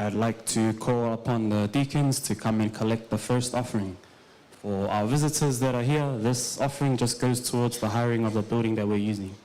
I'd like to call upon the deacons to come and collect the first offering. For our visitors that are here, this offering just goes towards the hiring of the building that we're using.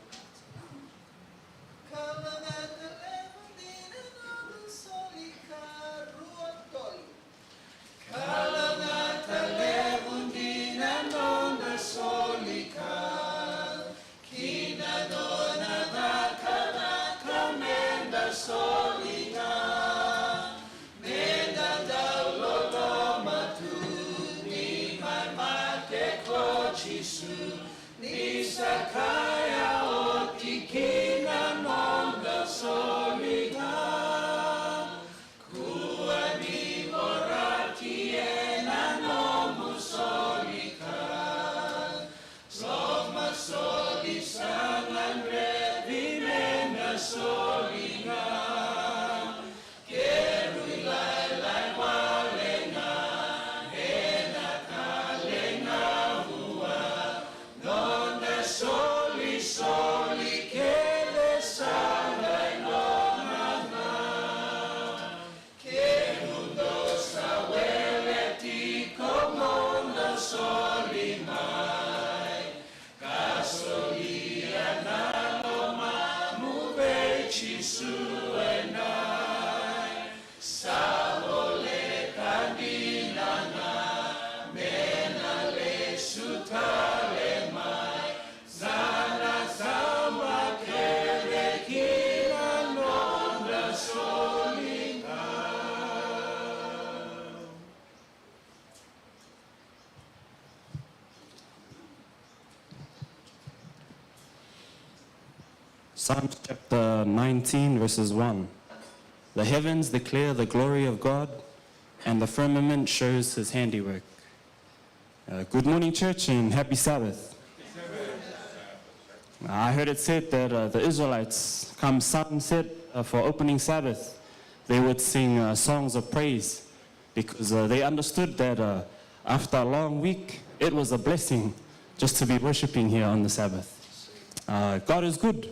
Psalms chapter 19, verses 1. The heavens declare the glory of God, and the firmament shows his handiwork. Good morning, church, and happy Sabbath. I heard it said that the Israelites, come sunset for opening Sabbath, they would sing songs of praise because they understood that after a long week, it was a blessing just to be worshiping here on the Sabbath. God is good.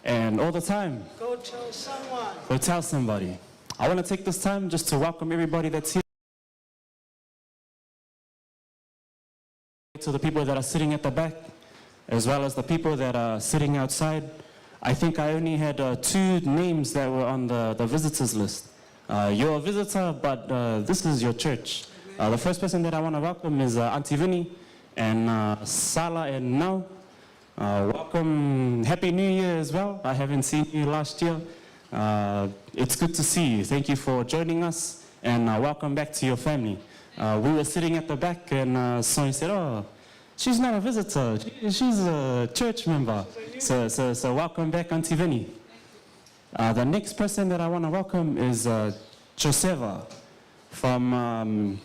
And all the time. Go tell someone. Go tell somebody. I want to take this time just to welcome everybody that's here. To the people that are sitting at the back, as well as the people that are sitting outside. I think I only had 2 names that were on the visitors list. You're a visitor, but this is your church. The first person that I want to welcome is Auntie Vinnie and Sala and Nau. Welcome, Happy New Year as well. I haven't seen you last year. It's good to see you. Thank you for joining us, and welcome back to your family. We were sitting at the back, and Sonia said, "Oh, she's not a visitor. She's a church member." So welcome back, Auntie Vinnie. The next person that I want to welcome is Joseva from.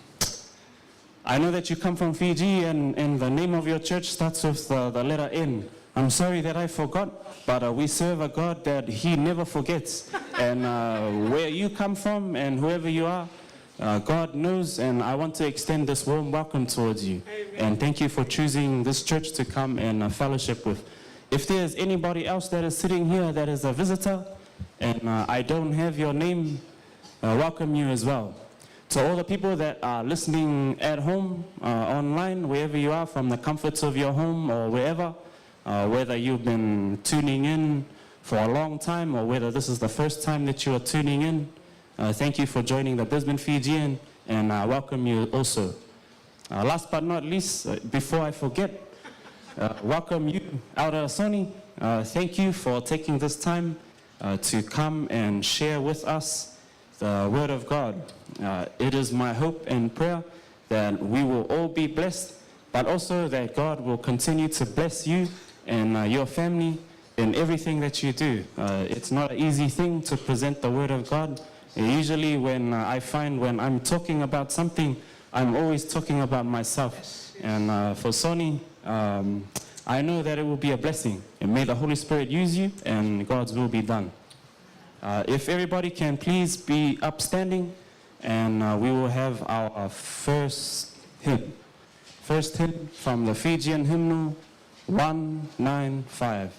I know that you come from Fiji, and the name of your church starts with the letter N. I'm sorry that I forgot, but we serve a God that he never forgets. And where you come from and whoever you are, God knows, and I want to extend this warm welcome towards you. Amen. And thank you for choosing this church to come and fellowship with. If there's anybody else that is sitting here that is a visitor, and I don't have your name, welcome you as well. To all the people that are listening at home, online, wherever you are, from the comforts of your home or wherever, whether you've been tuning in for a long time or whether this is the first time that you are tuning in, thank you for joining the Brisbane Fijian, and I welcome you also. Last but not least, before I forget, welcome you, Elder Soni. Thank you for taking this time to come and share with us the Word of God. It is my hope and prayer that we will all be blessed, but also that God will continue to bless you and your family in everything that you do. It's not an easy thing to present the Word of God. Usually when I find when I'm talking about something, I'm always talking about myself. And for Soni, I know that it will be a blessing. And may the Holy Spirit use you and God's will be done. If everybody can please be upstanding, and we will have our first hymn. First hymn from the Fijian hymnal 195.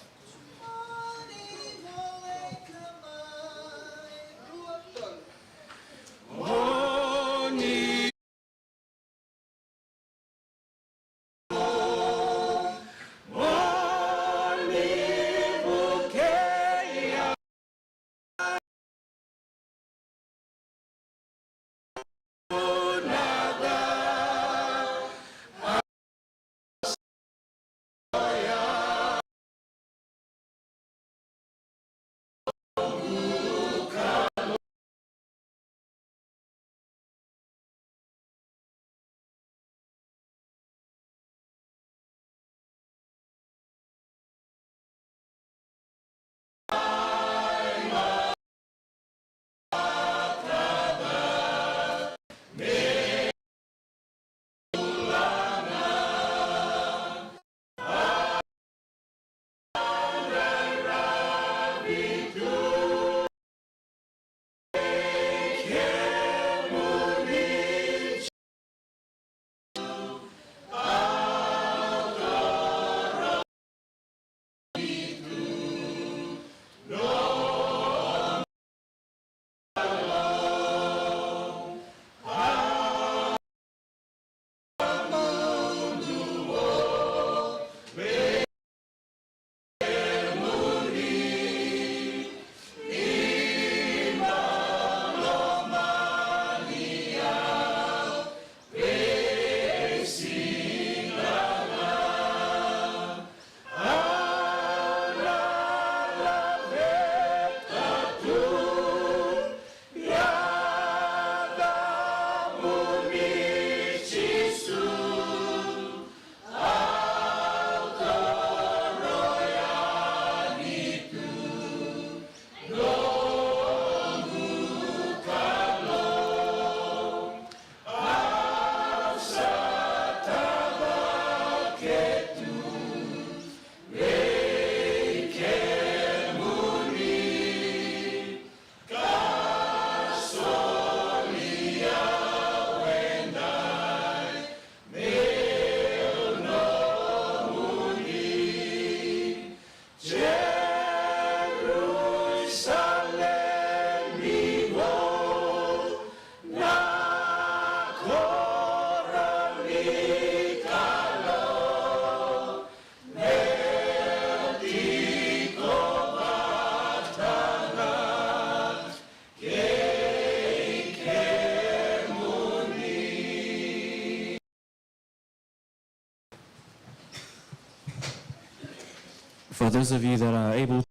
For those of you that are able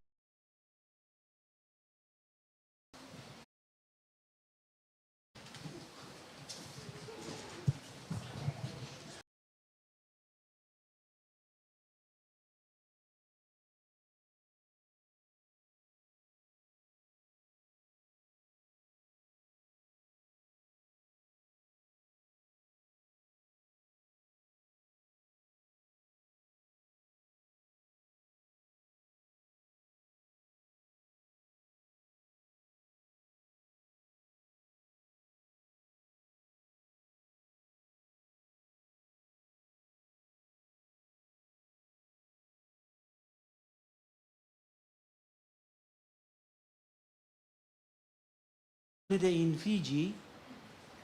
Today in Fiji,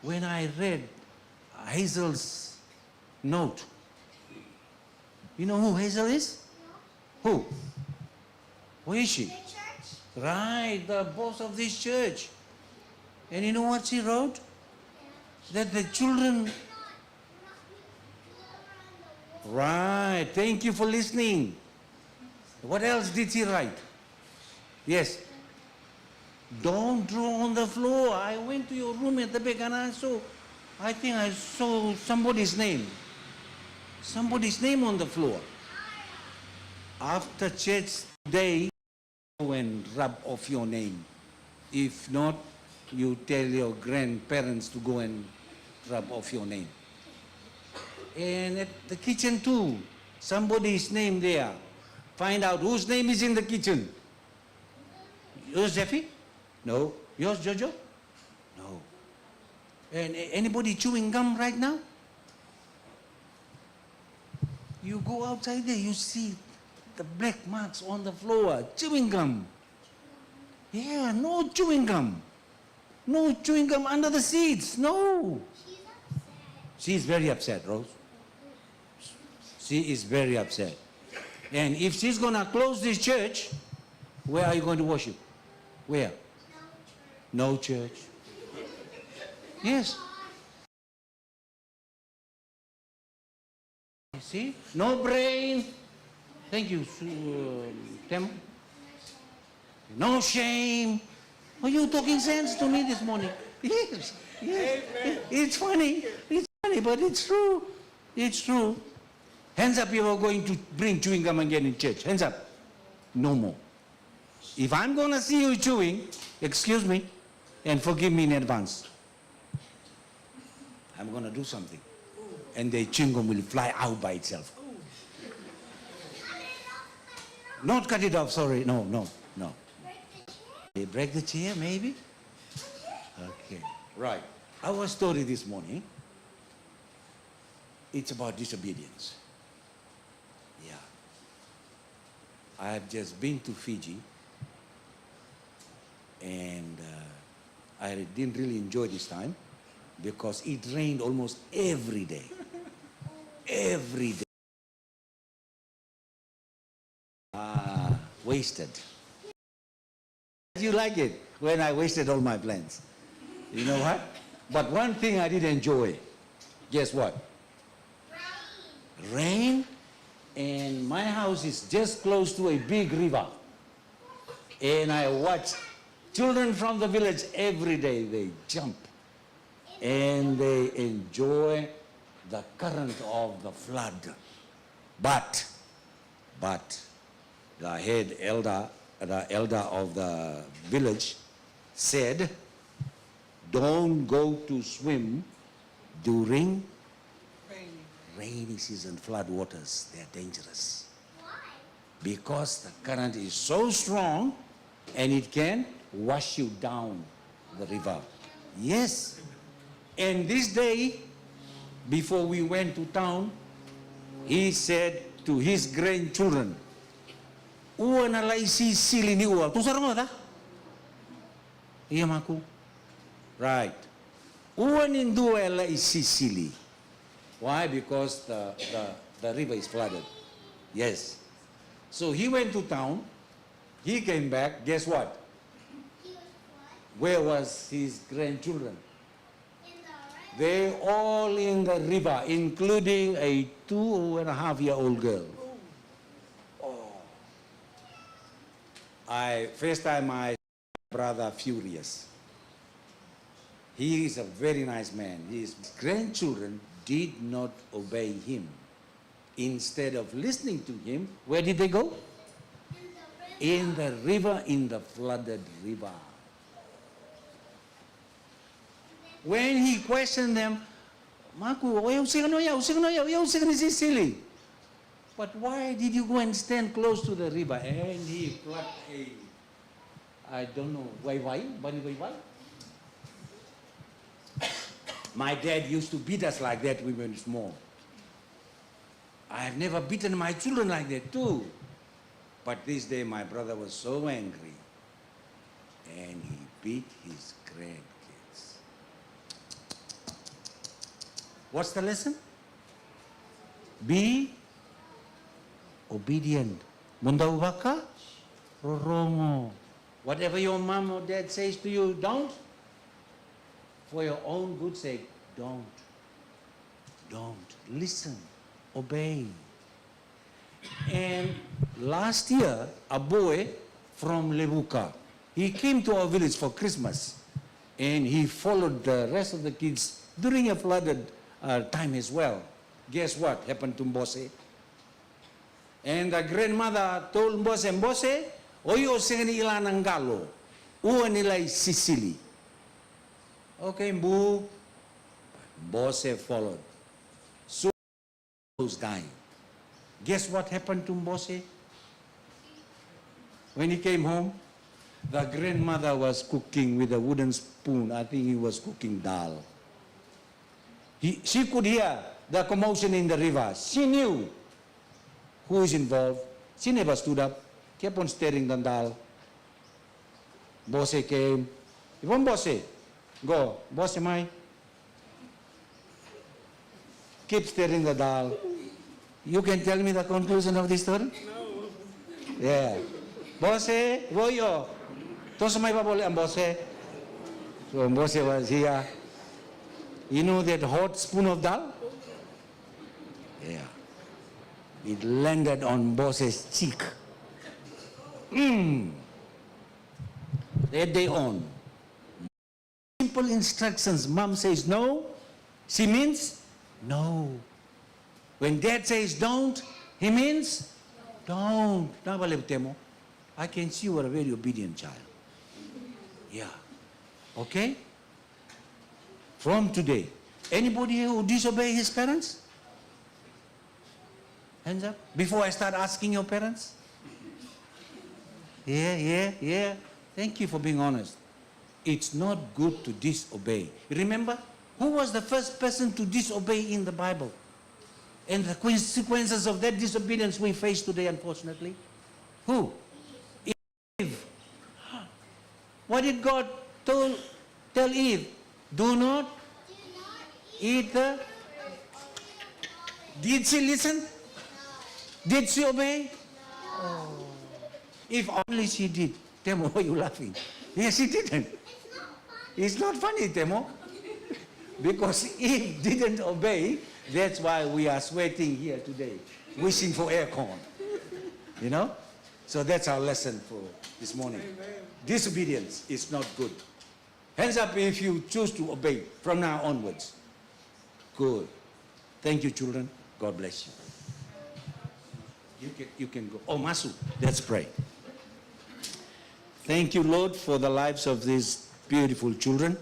when I read Hazel's note, you know who Hazel is? No. Who? Where is she? The church. Right, the boss of this church. And you know what she wrote? Yeah. That the children... Right, thank you for listening. What else did she write? Yes. Don't draw on the floor. I went to your room at the back and I think I saw somebody's name. Somebody's name on the floor. After church day, go and rub off your name. If not, you tell your grandparents to go and rub off your name. And at the kitchen too, somebody's name there. Find out whose name is in the kitchen. Yours, Jeffy? No. Yours, Jojo? No. And anybody chewing gum right now? You go outside there, you see the black marks on the floor, chewing gum. Yeah, no chewing gum. No chewing gum under the seats, no. She's upset. She's very upset, Rose. She is very upset. And if she's going to close this church, where are you going to worship? Where? No church. Yes. See? No brain. Thank you, Tim. No shame. Are you talking sense to me this morning? Yes. Yes. It's funny. It's funny, but it's true. It's true. Hands up if you are going to bring chewing gum again in church. Hands up. No more. If I'm going to see you chewing, excuse me, and forgive me in advance. I'm going to do something. And the chewing gum will fly out by itself. Not cut it off, sorry. No. Break the chair, maybe? Okay. Right. Our story this morning, it's about disobedience. Yeah. I have just been to Fiji, and I didn't really enjoy this time because it rained almost every day. Every day. Wasted. You like it when I wasted all my plans. You know what? But one thing I did enjoy. Guess what? Rain. And my house is just close to a big river. And I watch children from the village every day. They jump. And they enjoy the current of the flood. But the head elder, of the village said, don't go to swim during rainy season, flood waters. They are dangerous. Why? Because the current is so strong and it can wash you down the river. Yes. And this day, before we went to town, he said to his grandchildren, "Ua na lai sili ni ua. Tu sarang ta? Iya maku. Right. Ua nindua lai sili. Why? Because the river is flooded. Yes. So he went to town. He came back. Guess what? Where was his grandchildren? They all in the river, including a 2.5-year-old girl. Oh. First time my brother furious. He is a very nice man. His grandchildren did not obey him. Instead of listening to him, where did they go? In the river, in the flooded river. When he questioned them, Maku, is silly. But why did you go and stand close to the river? And he plucked I don't know, why? My dad used to beat us like that when we were small. I have never beaten my children like that too. But this day my brother was so angry and he beat his grandkids. What's the lesson? Be obedient. Munda ubaka, rorongo. Whatever your mom or dad says to you, don't. For your own good sake, don't. Listen, obey. And last year, a boy from Lebuka, he came to our village for Christmas and he followed the rest of the kids during a flooded time as well. Guess what happened to Mbose? And the grandmother told Mbose, oyo singani ila nangalo, ua nilai Sicily. Okay, Mbu. Mbose followed. So he was dying. Guess what happened to Mbose? When he came home, the grandmother was cooking with a wooden spoon. I think he was cooking dal. She could hear the commotion in the river. She knew who is involved. She never stood up, kept on stirring the dal. Mbose came. Even Mbose, go. Mbose mai. Keep stirring the dal. You can tell me the conclusion of this story? No. Yeah. Mbose, voyo. Tosa mai babole ang Mbose. So Mbose was here. You know that hot spoon of dal? Yeah. It landed on Mbose's cheek. That day on. Simple instructions. Mom says no, she means no. When dad says don't, he means don't. I can see you are a very obedient child. Yeah. Okay? From today, anybody who disobey his parents? Hands up. Before I start asking your parents? Yeah. Thank you for being honest. It's not good to disobey. Remember, who was the first person to disobey in the Bible? And the consequences of that disobedience we face today, unfortunately? Who? Eve. What did God tell Eve? Do not eat the... Did she listen? Did she obey? Oh. If only she did. Temo, why are you laughing? Yes, she didn't. It's not funny, Temo. Because Eve didn't obey, that's why we are sweating here today, wishing for aircon. You know? So that's our lesson for this morning. Disobedience is not good. Hands up if you choose to obey from now onwards. Good. Thank you, children. God bless you. You can go. Oh, Masu, let's pray. Thank you, Lord, for the lives of these beautiful children.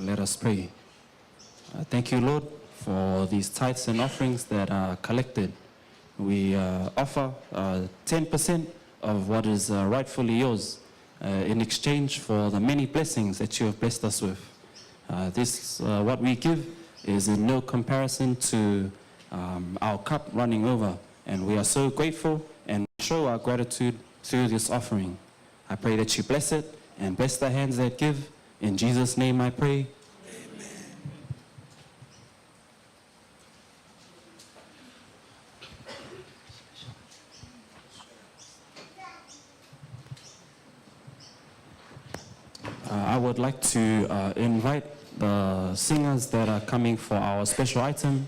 Let us pray. Thank you, Lord, for these tithes and offerings that are collected. We offer 10% of what is rightfully yours in exchange for the many blessings that you have blessed us with. What we give is in no comparison to our cup running over, and we are so grateful and show our gratitude through this offering. I pray that you bless it and bless the hands that give. In Jesus' name I pray. I would like to invite the singers that are coming for our special item.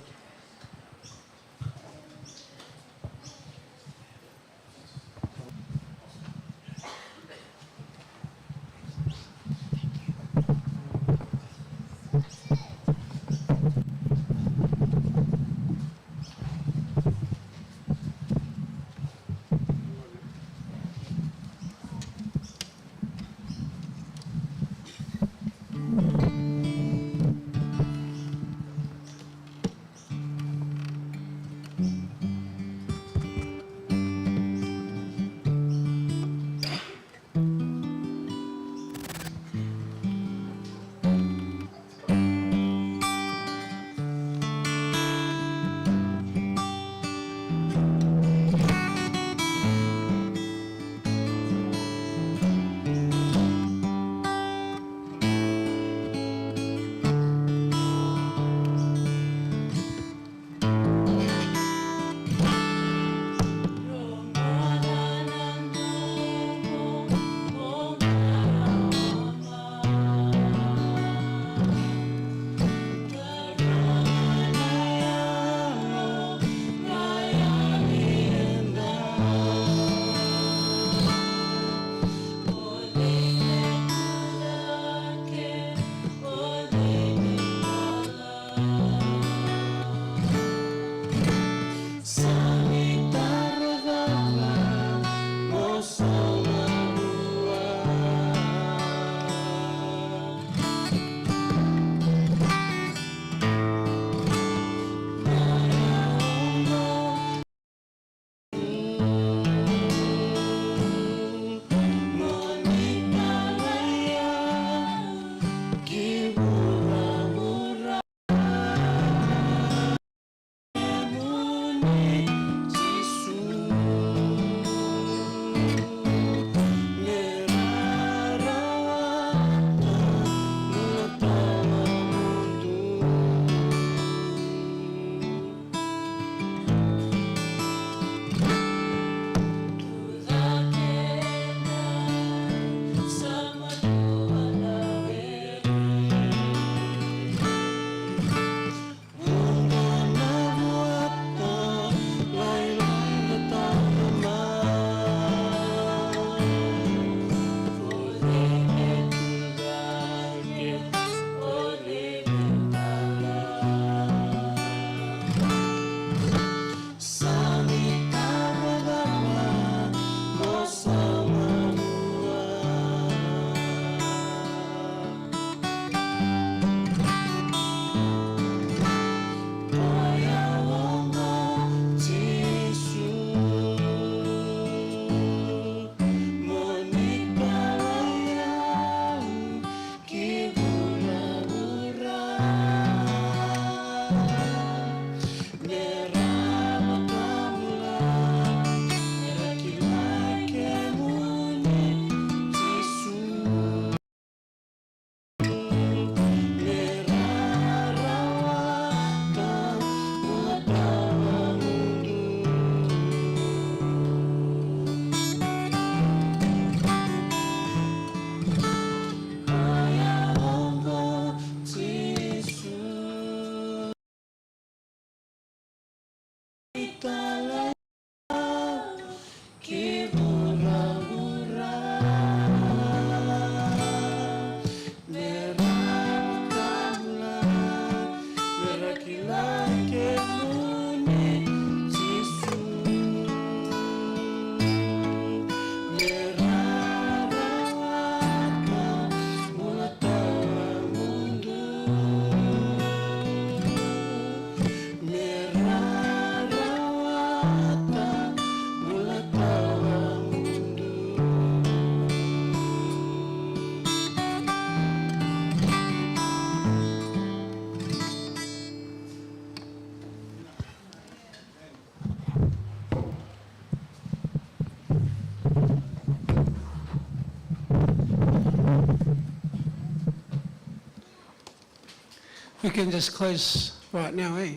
can just close right now, eh?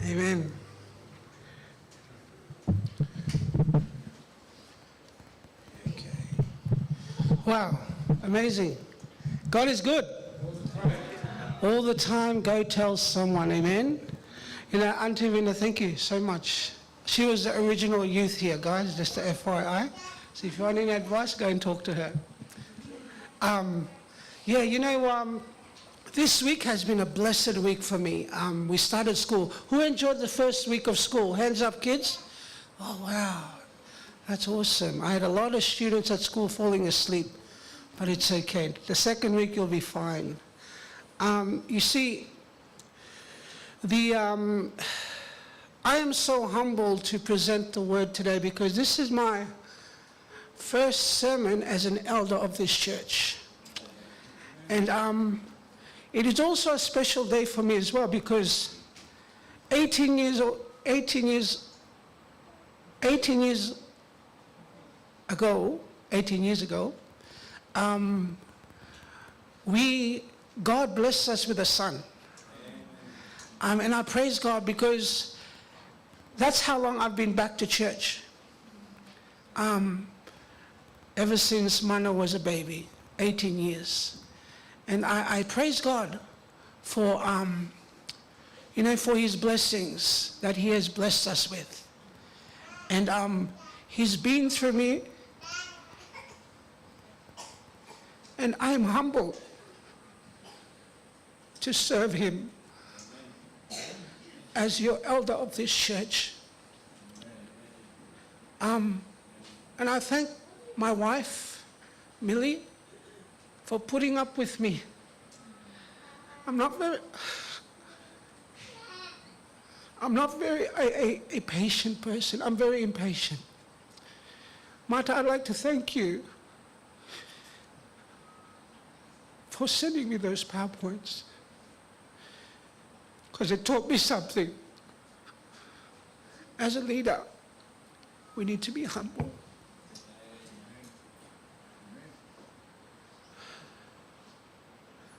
Amen. Okay. Wow, amazing. God is good. All the time, go tell someone, amen? You know, Auntie Rina, thank you so much. She was the original youth here, guys, just a FYI. So if you want any advice, go and talk to her. Yeah, you know, this week has been a blessed week for me. We started school. Who enjoyed the first week of school? Hands up, kids. Oh, wow. That's awesome. I had a lot of students at school falling asleep, but it's okay. The second week, you'll be fine. You see, I am so humbled to present the word today because this is my first sermon as an elder of this church. And it is also a special day for me as well because 18 years ago, God blessed us with a son. And I praise God because that's how long I've been back to church. Ever since Mana was a baby, 18 years. And I praise God for, you know, for his blessings that he has blessed us with. And he's been through me. And I'm humbled to serve him as your elder of this church. And I thank my wife, Millie, for putting up with me. I'm not very a patient person. I'm very impatient. Martha, I'd like to thank you for sending me those PowerPoints because it taught me something. As a leader, we need to be humble.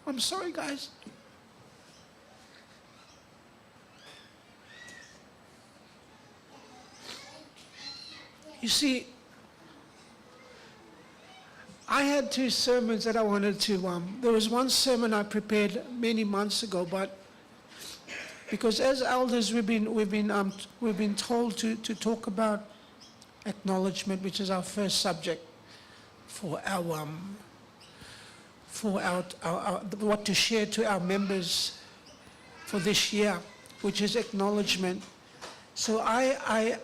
I'm sorry, guys. You see, I had two sermons that I wanted to, there was one sermon I prepared many months ago, but because as elders we've been told to talk about acknowledgement, which is our first subject for our what to share to our members for this year, which is acknowledgement. So I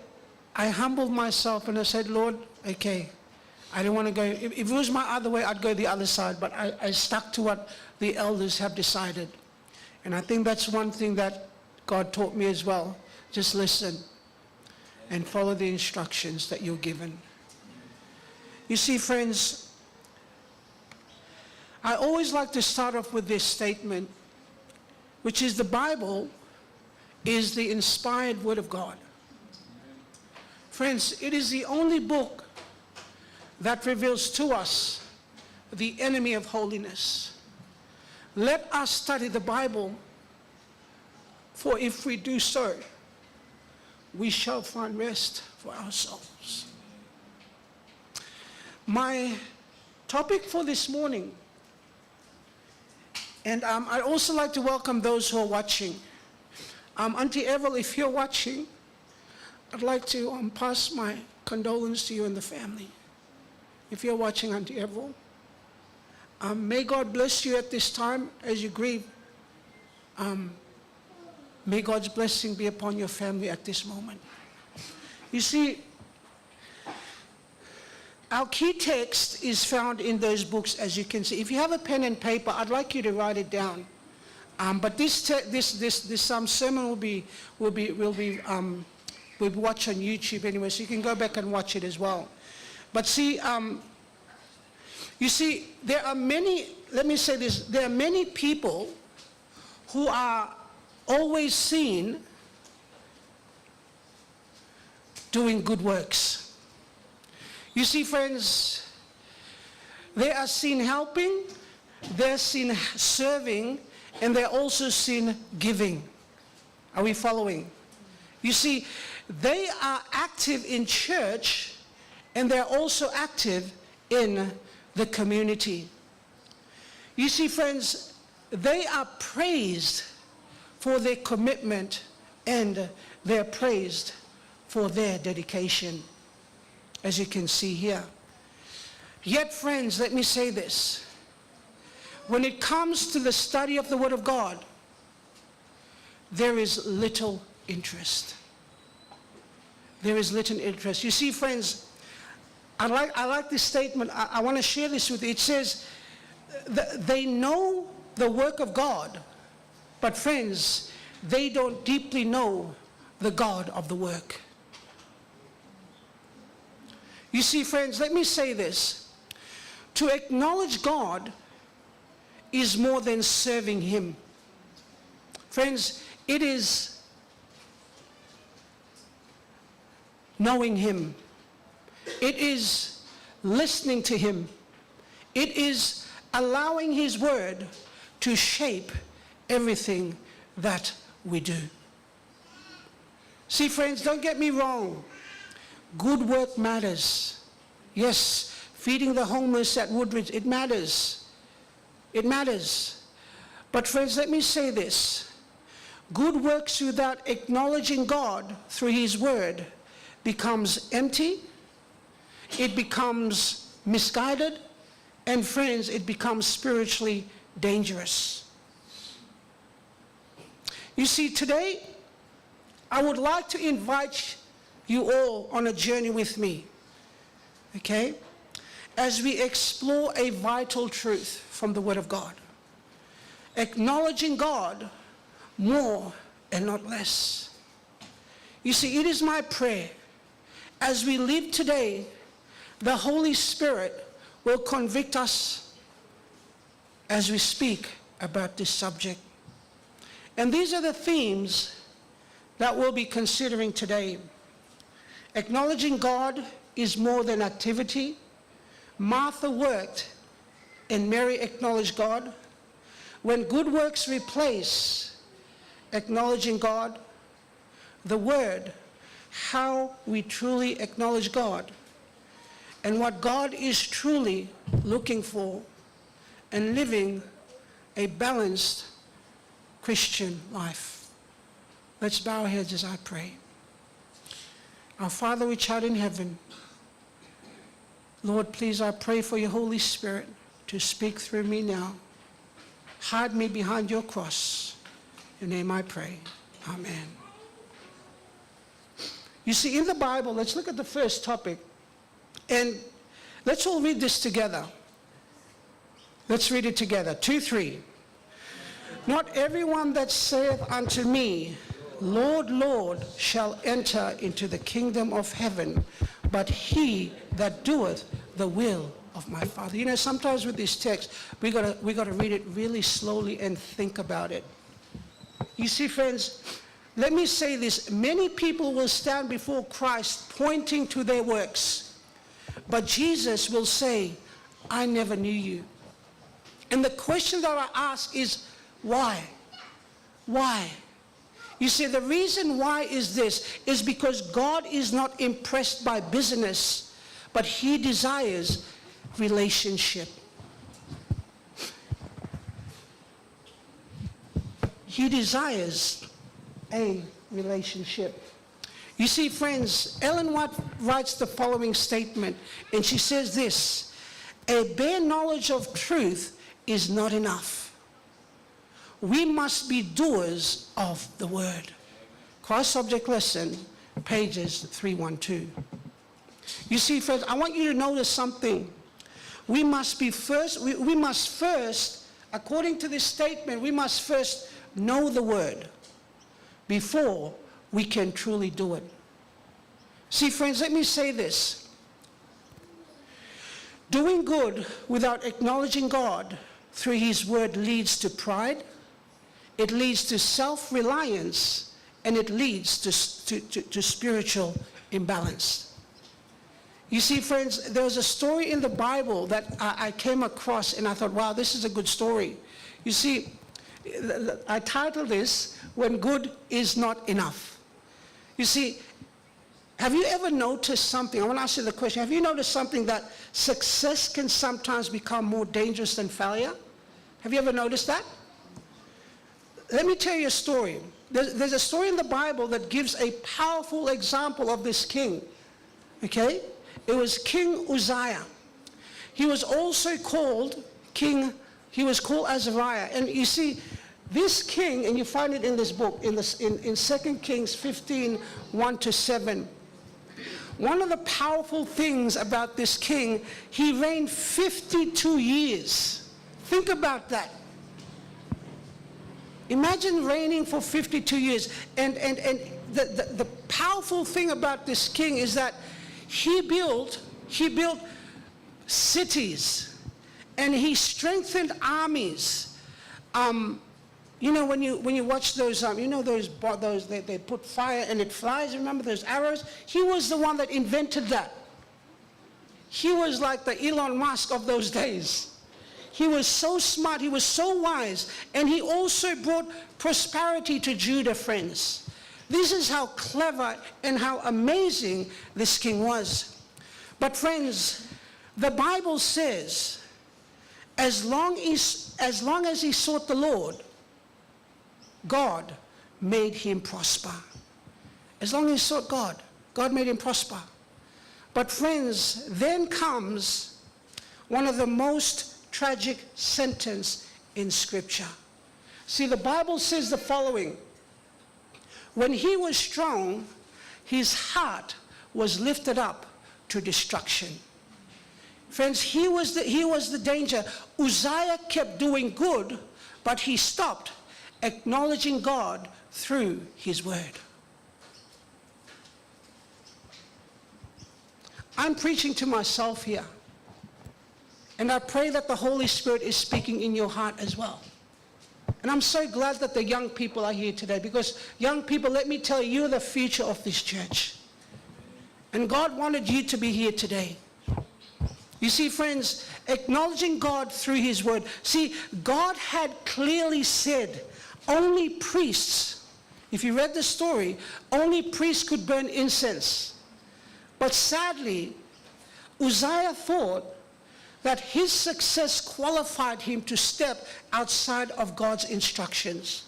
humbled myself and I said, Lord, okay, I don't want to go, if it was my other way, I'd go the other side, but I stuck to what the elders have decided. And I think that's one thing that God taught me as well. Just listen and follow the instructions that you're given. You see, friends, I always like to start off with this statement, which is the Bible is the inspired word of God. Friends, it is the only book that reveals to us the enemy of holiness. Let us study the Bible, for if we do so, we shall find rest for our souls. My topic for this morning, and I'd also like to welcome those who are watching. Auntie Evel, if you're watching, I'd like to pass my condolence to you and the family. If you're watching, Auntie Evel, may God bless you at this time as you grieve. May God's blessing be upon your family at this moment. You see, our key text is found in those books, as you can see. If you have a pen and paper, I'd like you to write it down. But this sermon will be watched on YouTube anyway, so you can go back and watch it as well. But see, you see, there are many. Let me say this: there are many people who are always seen doing good works. You see, friends, they are seen helping, they're seen serving, and they're also seen giving. Are we following? You see, they are active in church, and they're also active in the community. You see, friends, they are praised for their commitment, and they're praised for their dedication, as you can see here. Yet, friends, let me say this. When it comes to the study of the Word of God, there is little interest. There is little interest. You see, friends, I like this statement. I want to share this with you. It says, they know the work of God, but friends, they don't deeply know the God of the work. You see, friends, let me say this. To acknowledge God is more than serving Him. Friends, it is knowing Him. It is listening to Him. It is allowing His Word to shape everything that we do. See, friends, don't get me wrong. Good work matters. Yes, feeding the homeless at Woodridge, it matters. It matters. But friends, let me say this. Good works without acknowledging God through His Word becomes empty, it becomes misguided, and friends, it becomes spiritually dangerous. You see, today, I would like to invite you all on a journey with me, okay? As we explore a vital truth from the Word of God. Acknowledging God more and not less. You see, it is my prayer, as we live today, the Holy Spirit will convict us as we speak about this subject. And these are the themes that we'll be considering today. Acknowledging God is more than activity. Martha worked and Mary acknowledged God. When good works replace acknowledging God, the Word, how we truly acknowledge God, and what God is truly looking for, and living a balanced Christian life. Let's bow our heads as I pray. Our Father which art in heaven, Lord, please, I pray for your Holy Spirit to speak through me now. Hide me behind your cross. In your name I pray. Amen. You see, in the Bible, let's look at the first topic, and let's all read this together. Let's read it together. 2-3. Not everyone that saith unto me, Lord, Lord, shall enter into the kingdom of heaven, but he that doeth the will of my Father. You know, sometimes with this text, we gotta read it really slowly and think about it. You see, friends, let me say this. Many people will stand before Christ pointing to their works, but Jesus will say, I never knew you. And the question that I ask is, why? Why? You see, the reason why is this, is because God is not impressed by business, but He desires relationship. He desires a relationship. You see, friends, Ellen White writes the following statement, and she says this: a bare knowledge of truth is not enough. We must be doers of the word. Christ Subject Lesson, pages 312. You see, friends, I want you to notice something. We must first, according to this statement, we must first know the word before we can truly do it. See, friends, let me say this. Doing good without acknowledging God through His word leads to pride, it leads to self-reliance, and it leads to spiritual imbalance. You see, friends, there's a story in the Bible that I came across, and I thought, wow, this is a good story. You see, I titled this, When Good Is Not Enough. You see, have you ever noticed something? I want to ask you the question. Have you noticed something that success can sometimes become more dangerous than failure? Have you ever noticed that? Let me tell you a story. There's a story in the Bible that gives a powerful example of this king. Okay? It was King Uzziah. He was also called King, he was called Azariah. And you see, this king, and you find it in this book, in 2 Kings 15, 1-7. One of the powerful things about this king, he reigned 52 years. Think about that. Imagine reigning for 52 years. And the powerful thing about this king is that he built cities, and he strengthened armies. You know, when you watch those, you know those they put fire and it flies. Remember those arrows? He was the one that invented that. He was like the Elon Musk of those days. He was so smart, he was so wise, and he also brought prosperity to Judah, friends. This is how clever and how amazing this king was. But friends, the Bible says, as long as he sought the Lord, God made him prosper. As long as he sought God, God made him prosper. But friends, then comes one of the most tragic sentence in Scripture. See, the Bible says the following. When he was strong, his heart was lifted up to destruction. Friends, he was the danger. Uzziah kept doing good, but he stopped acknowledging God through his word. I'm preaching to myself here. And I pray that the Holy Spirit is speaking in your heart as well. And I'm so glad that the young people are here today, because young people, let me tell you, you're the future of this church. And God wanted you to be here today. You see, friends, acknowledging God through his word. See, God had clearly said only priests, if you read the story, only priests could burn incense. But sadly, Uzziah thought that his success qualified him to step outside of God's instructions.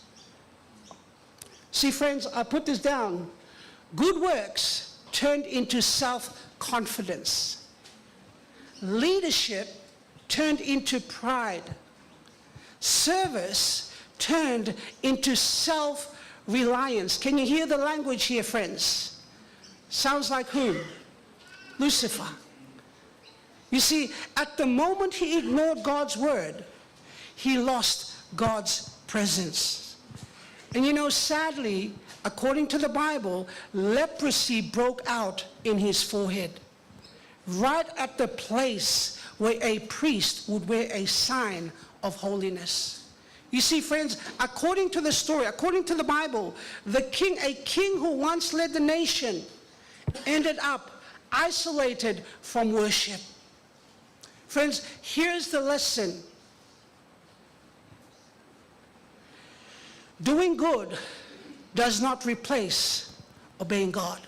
See, friends, I put this down. Good works turned into self-confidence. Leadership turned into pride. Service turned into self-reliance. Can you hear the language here, friends? Sounds like whom? Lucifer. You see, at the moment he ignored God's word, he lost God's presence. And you know, sadly, according to the Bible, leprosy broke out in his forehead, right at the place where a priest would wear a sign of holiness. You see, friends, according to the story, according to the Bible, a king who once led the nation ended up isolated from worship. Friends, here's the lesson. Doing good does not replace obeying God.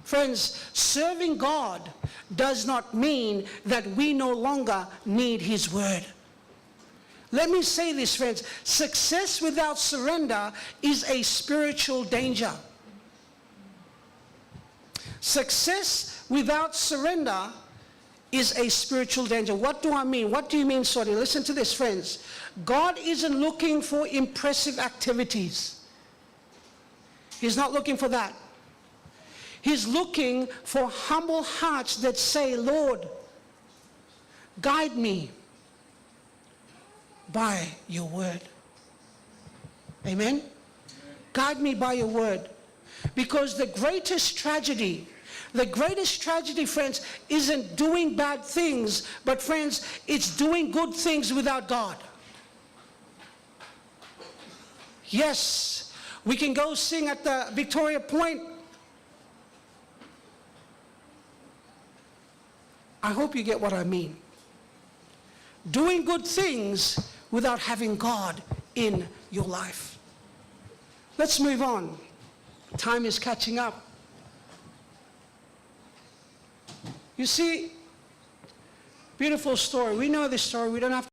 Friends, serving God does not mean that we no longer need his word. Let me say this, friends. Success without surrender is a spiritual danger. Success without surrender is a spiritual danger. What do I mean? What do you mean, sorry? Listen to this, friends. God isn't looking for impressive activities. He's not looking for that. He's looking for humble hearts that say, Lord, guide me by your word. Amen? Guide me by your word. Because the greatest tragedy, friends, isn't doing bad things, but friends, it's doing good things without God. Yes, we can go sing at the Victoria Point. I hope you get what I mean. Doing good things without having God in your life. Let's move on. Time is catching up. You see, beautiful story. We know this story. We don't have to.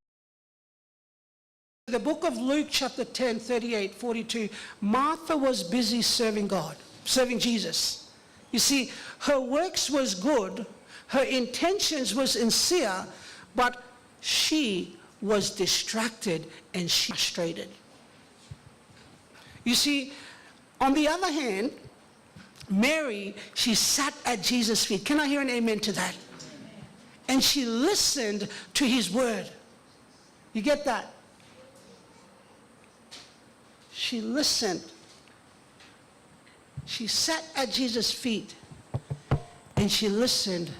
The book of Luke chapter 10, 38, 42. Martha was busy serving God, serving Jesus. You see, her works was good. Her intentions were sincere, but she was distracted and she was frustrated. You see, on the other hand, Mary, she sat at Jesus' feet. Can I hear an amen to that? And she listened to his word. You get that? She listened. She sat at Jesus' feet and she listened.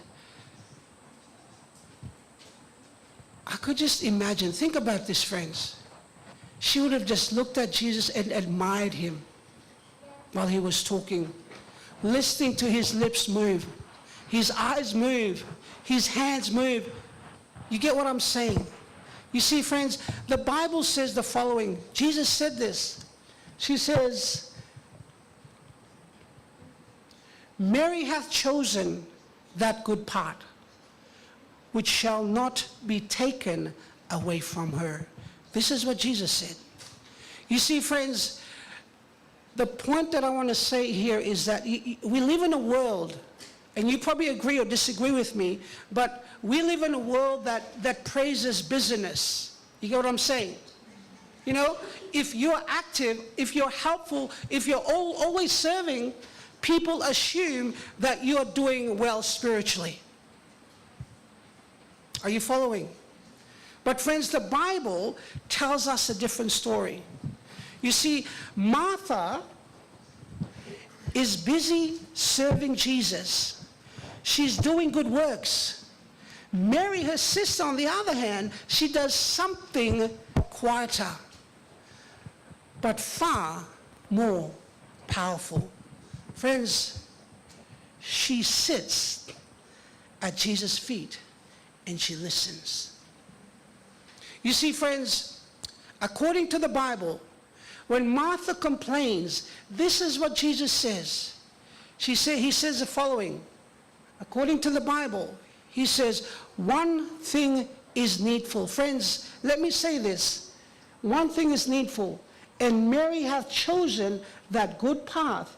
I could just imagine, think about this, friends. She would have just looked at Jesus and admired him while he was talking, listening to his lips move, his eyes move, his hands move. You get what I'm saying? You see, friends, the Bible says the following. Jesus said this. She says, Mary hath chosen that good part, which shall not be taken away from her. This is what Jesus said. You see, friends, the point that I want to say here is that we live in a world, and you probably agree or disagree with me, but we live in a world that praises busyness. You get what I'm saying? You know, if you're active, if you're helpful, if you're always serving, people assume that you're doing well spiritually. Are you following? But friends, the Bible tells us a different story. You see, Martha is busy serving Jesus. She's doing good works. Mary, her sister, on the other hand, she does something quieter, but far more powerful. Friends, she sits at Jesus' feet and she listens. You see, friends, according to the Bible, when Martha complains, this is what Jesus says. He says the following. According to the Bible, he says, one thing is needful. Friends, let me say this. One thing is needful, and Mary hath chosen that good path,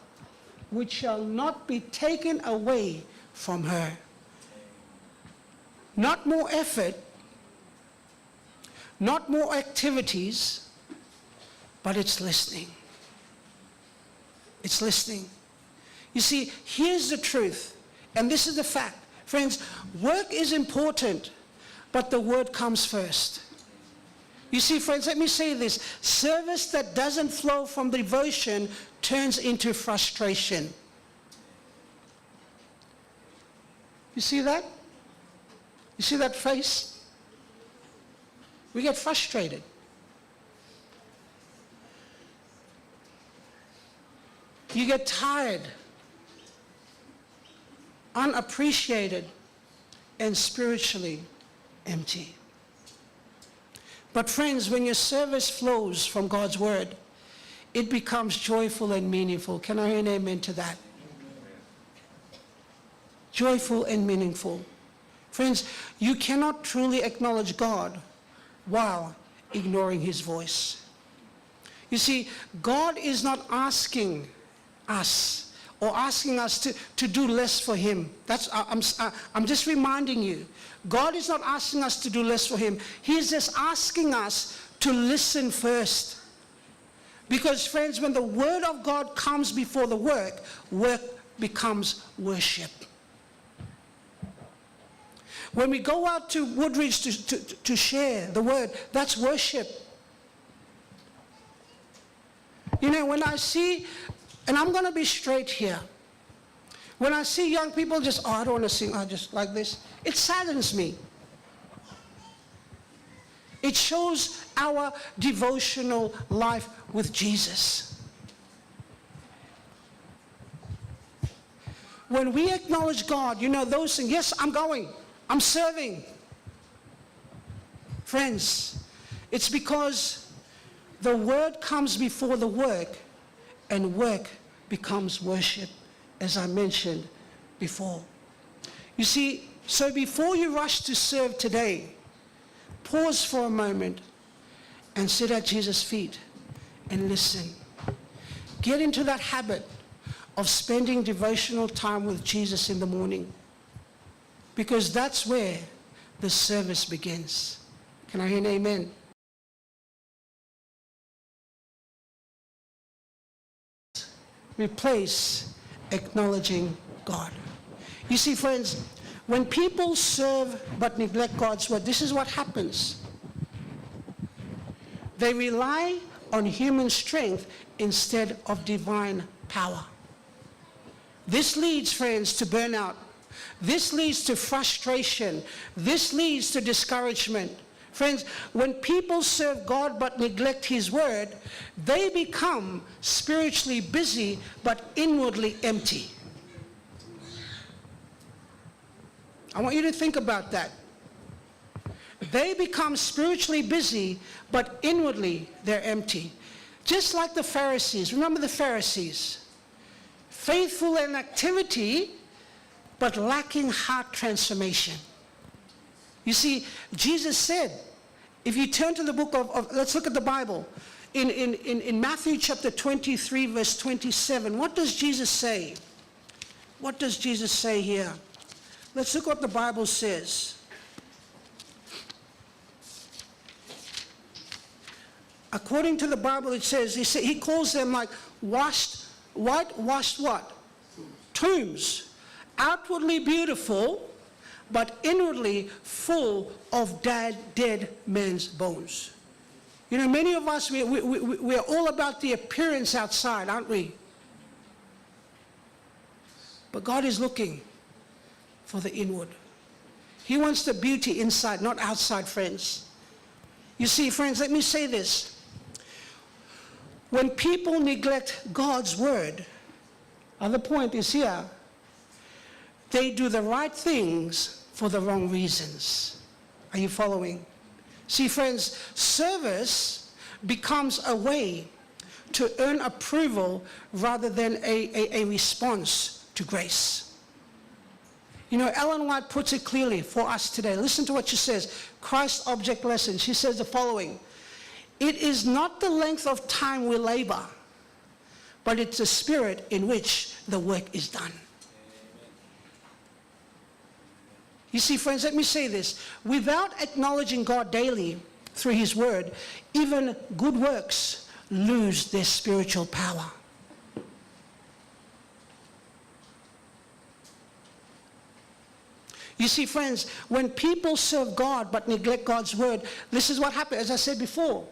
which shall not be taken away from her. Not more effort, not more activities, but it's listening. It's listening. You see, here's the truth, and this is the fact. Friends, work is important, but the word comes first. You see, friends, let me say this. Service that doesn't flow from devotion turns into frustration. You see that? You see that face? We get frustrated. You get tired, unappreciated, and spiritually empty. But friends, when your service flows from God's word, it becomes joyful and meaningful. Can I hear an amen to that? Joyful and meaningful. Friends, you cannot truly acknowledge God while ignoring his voice. You see, God is not asking us or asking us to do less for him. I'm just reminding you. God is not asking us to do less for him. He's just asking us to listen first. Because friends, when the word of God comes before the work becomes worship. When we go out to Woodridge to share the word, that's worship. You know, when I see, and I'm going to be straight here, when I see young people just, oh, I don't want to sing, I just like this, it saddens me. It shows our devotional life with Jesus. When we acknowledge God, you know, those things, yes, I'm going, I'm serving. Friends, it's because The word comes before the work, and work becomes worship, as I mentioned before. You see, so before you rush to serve today, pause for a moment and sit at Jesus' feet and listen. Get into that habit of spending devotional time with Jesus in the morning, because that's where the service begins. Can I hear an amen? Replace acknowledging God. You see, friends, when people serve but neglect God's word, this is what happens. They rely on human strength instead of divine power. This leads, friends, to burnout. This leads to frustration. This leads to discouragement. Friends, when people serve God but neglect His word, they become spiritually busy but inwardly empty. I want you to think about that. They become spiritually busy but inwardly they're empty. Just like the Pharisees. Remember the Pharisees? Faithful in activity but lacking heart transformation. You see, Jesus said, if you turn to the book of let's look at the Bible. In Matthew chapter 23, verse 27, what does Jesus say? What does Jesus say here? Let's look what the Bible says. According to the Bible, it says, he calls them like whitewashed what? Tombs. Outwardly beautiful, but inwardly full of dead men's bones. You know, many of us, we are all about the appearance outside, aren't we? But God is looking for the inward. He wants the beauty inside, not outside, friends. You see, friends, let me say this. When people neglect God's word, other point is here, they do the right things for the wrong reasons. Are you following? See, friends, service becomes a way to earn approval rather than a response to grace. You know, Ellen White puts it clearly for us today. Listen to what she says. Christ object lesson. She says the following. It is not the length of time we labor, but it's the spirit in which the work is done. You see, friends, let me say this. Without acknowledging God daily through His word, even good works lose their spiritual power. You see, friends, when people serve God but neglect God's word, this is what happens, as I said before.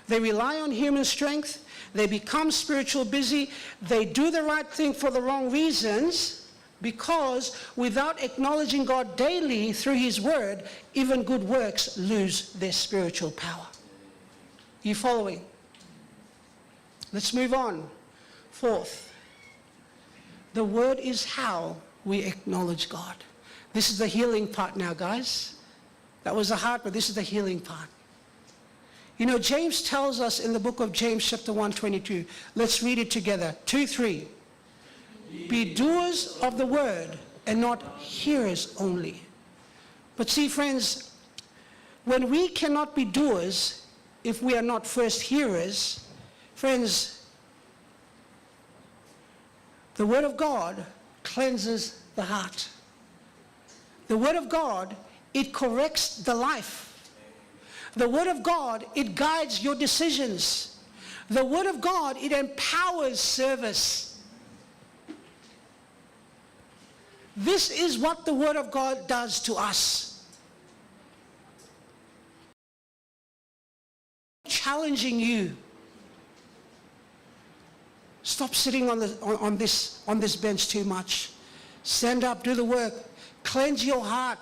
They rely on human strength. They become spiritual busy. They do the right thing for the wrong reasons, because without acknowledging God daily through His word, even good works lose their spiritual power. You following? Let's move on. Fourth, the word is how we acknowledge God. This is the healing part now, guys. That was the hard part. This is the healing part. You know, James tells us in the book of James chapter 1:22. Let's read it together. 2:3. Be doers of the word and not hearers only. But see, friends, when we cannot be doers if we are not first hearers, friends, the word of God cleanses the heart. The word of God, it corrects the life. The word of God, it guides your decisions. The word of God, it empowers service. This is what the word of God does to us. Challenging you. Stop sitting on this bench too much. Stand up, do the work. Cleanse your heart.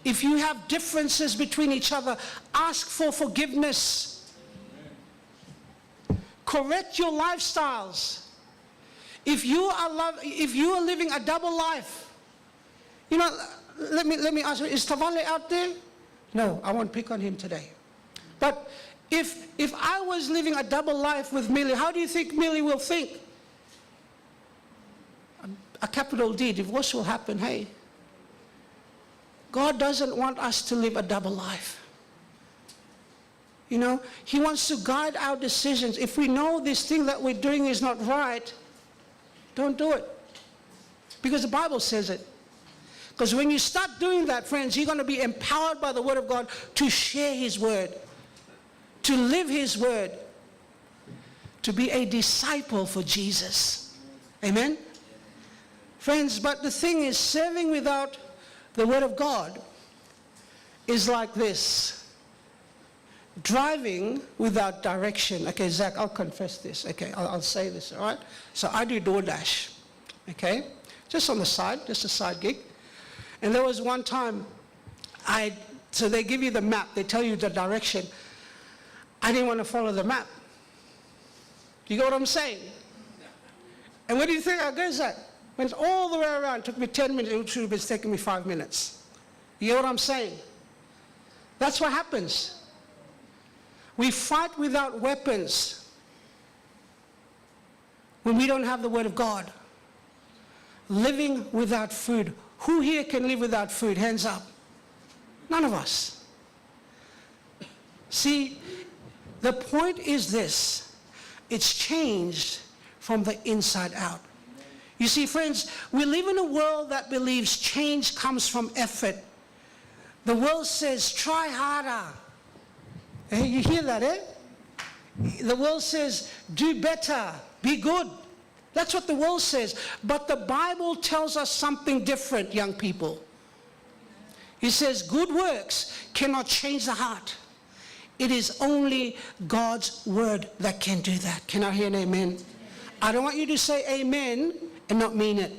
If you have differences between each other, ask for forgiveness. Correct your lifestyles. If you are living a double life, you know, let me ask you, is Tavale out there? No, I won't pick on him today. But If I was living a double life with Millie, how do you think Millie will think? A capital D, divorce will happen, hey. God doesn't want us to live a double life. You know, He wants to guide our decisions. If we know this thing that we're doing is not right, don't do it. Because the Bible says it. Because when you start doing that, friends, you're going to be empowered by the Word of God to share His Word, to live His Word, to be a disciple for Jesus. Amen? Friends, but the thing is, serving without the Word of God is like this. Driving without direction. Okay, Zach, I'll confess this. Okay, I'll say this, all right? So I do DoorDash, okay? Just on the side, just a side gig. And there was one time, so they give you the map, they tell you the direction. I didn't want to follow the map. You get what I'm saying? And where do you think I go, Zach? Went all the way around, it took me 10 minutes, it should have been taking me 5 minutes. You get what I'm saying? That's what happens. We fight without weapons when we don't have the Word of God. Living without food. Who here can live without food? Hands up. None of us. See, the point is this. It's changed from the inside out. You see, friends, we live in a world that believes change comes from effort. The world says, try harder. Hey, you hear that, eh? The world says, do better, be good. That's what the world says. But the Bible tells us something different, young people. It says good works cannot change the heart. It is only God's Word that can do that. Can I hear an amen? I don't want you to say amen and not mean it.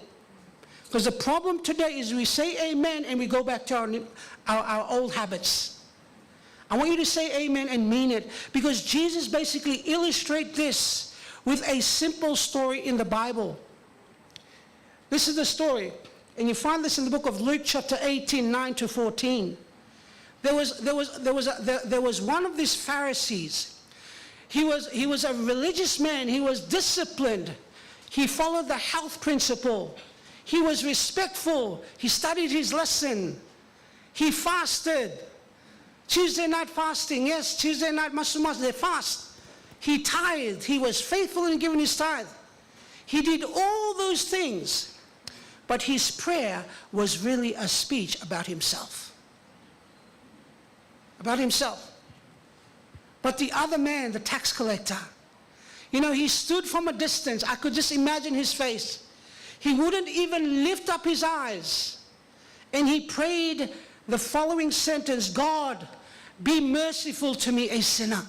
Because the problem today is we say amen and we go back to our old habits. I want you to say amen and mean it. Because Jesus basically illustrates this with a simple story in the Bible. This is the story, and you find this in the book of Luke chapter 18, 9 to 14. There was one of these Pharisees. He was a religious man. He was disciplined. He followed the health principle. He was respectful. He studied his lesson. He fasted. Tuesday night fasting, yes, Tuesday night masumas, they fast. He tithed. He was faithful in giving his tithe. He did all those things. But his prayer was really a speech about himself. About himself. But the other man, the tax collector, you know, he stood from a distance. I could just imagine his face. He wouldn't even lift up his eyes. And he prayed the following sentence, God, be merciful to me, a sinner.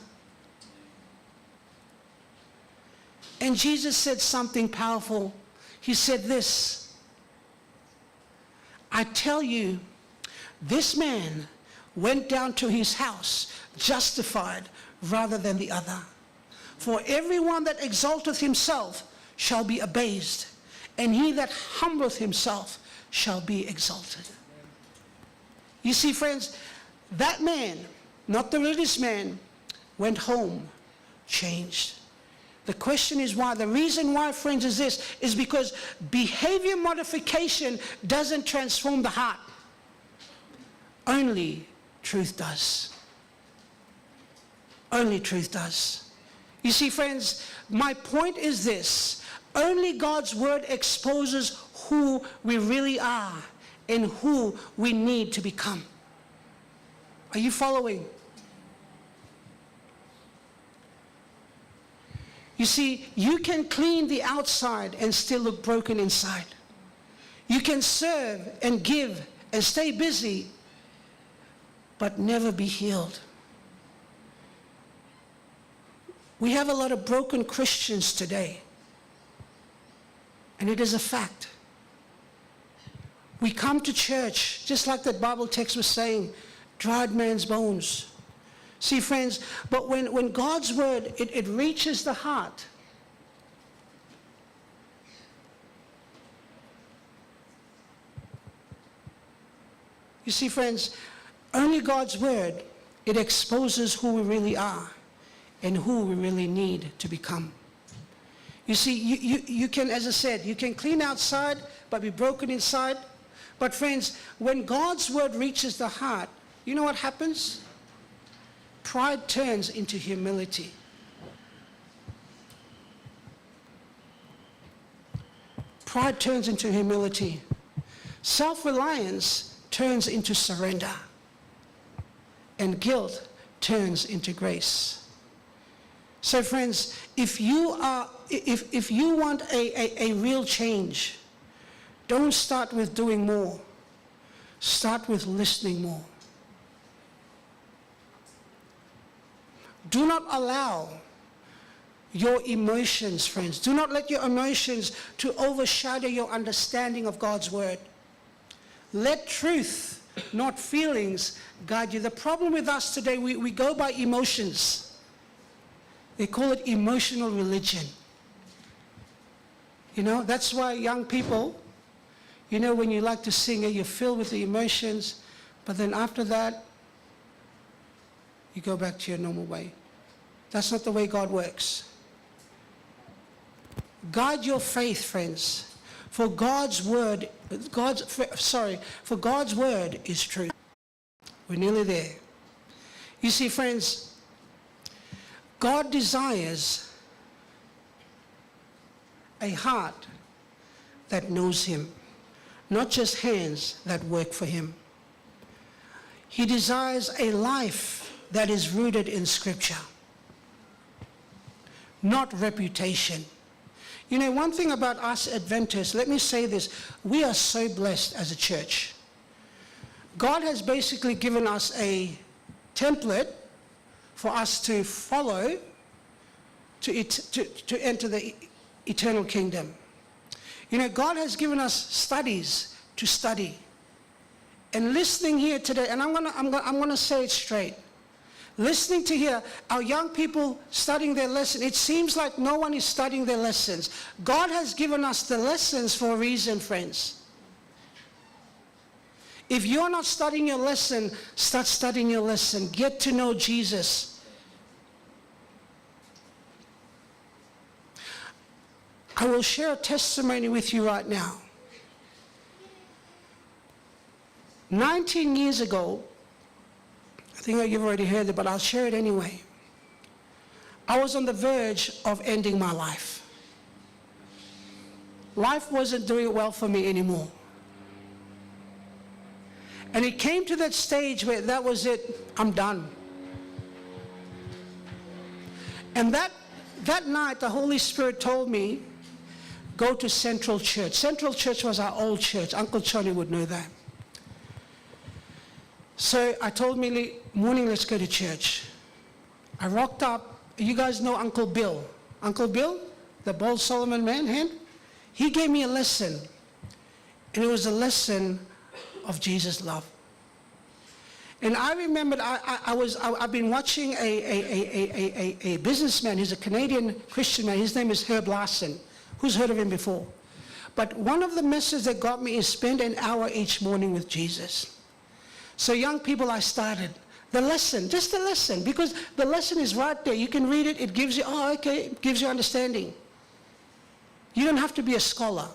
And Jesus said something powerful. He said this, I tell you, this man went down to his house justified rather than the other. For everyone that exalteth himself shall be abased, and he that humbleth himself shall be exalted. You see, friends, that man, not the religious man, went home changed. The question is why. The reason why, friends, is this, is because behavior modification doesn't transform the heart. Only truth does. Only truth does. You see, friends, my point is this. Only God's Word exposes who we really are and who we need to become. Are you following? You see, you can clean the outside and still look broken inside. You can serve and give and stay busy, but never be healed. We have a lot of broken Christians today, and it is a fact. We come to church, just like that Bible text was saying, dried man's bones. See, friends, but when God's Word, it reaches the heart. You see, friends, only God's Word, it exposes who we really are and who we really need to become. You see, you can, as I said, you can clean outside but be broken inside. But friends, when God's word reaches the heart, you know what happens? Pride turns into humility. Pride turns into humility. Self-reliance turns into surrender. And guilt turns into grace. So friends, if you want a real change, don't start with doing more. Start with listening more. Do not allow your emotions, friends. Do not let your emotions to overshadow your understanding of God's word. Let truth, not feelings, guide you. The problem with us today, we go by emotions. They call it emotional religion. You know, that's why young people, you know, when you like to sing, you're filled with the emotions, but then after that, you go back to your normal way. That's not the way God works. Guard your faith, friends, for God's word is true. We're nearly there. You see, friends, God desires a heart that knows him, not just hands that work for him. He desires a life that is rooted in Scripture, not reputation. You know, one thing about us Adventists, let me say this, we are so blessed as a church. God has basically given us a template for us to follow to enter the eternal kingdom. You know, God has given us studies to study. And listening here today, and I'm gonna say it straight. Listening to hear our young people studying their lesson, it seems like no one is studying their lessons. God has given us the lessons for a reason, friends. If you're not studying your lesson, start studying your lesson. Get to know Jesus. I will share a testimony with you right now. 19 years ago, I think you've already heard it, but I'll share it anyway. I was on the verge of ending my life. Life wasn't doing well for me anymore. And it came to that stage where that was it, I'm done. And that night, the Holy Spirit told me, go to Central Church. Central Church was our old church. Uncle Charlie would know that. So I told Millie, morning, let's go to church. I rocked up. You guys know Uncle Bill. Uncle Bill, the bald Solomon man, hand? He gave me a lesson. And it was a lesson of Jesus' love. And I remembered I've been watching a businessman. He's a Canadian Christian man. His name is Herb Larson. Who's heard of him before? But one of the messages that got me is spend an hour each morning with Jesus. So young people, I started. The lesson, just the lesson, because the lesson is right there. You can read it, it gives you, it gives you understanding. You don't have to be a scholar.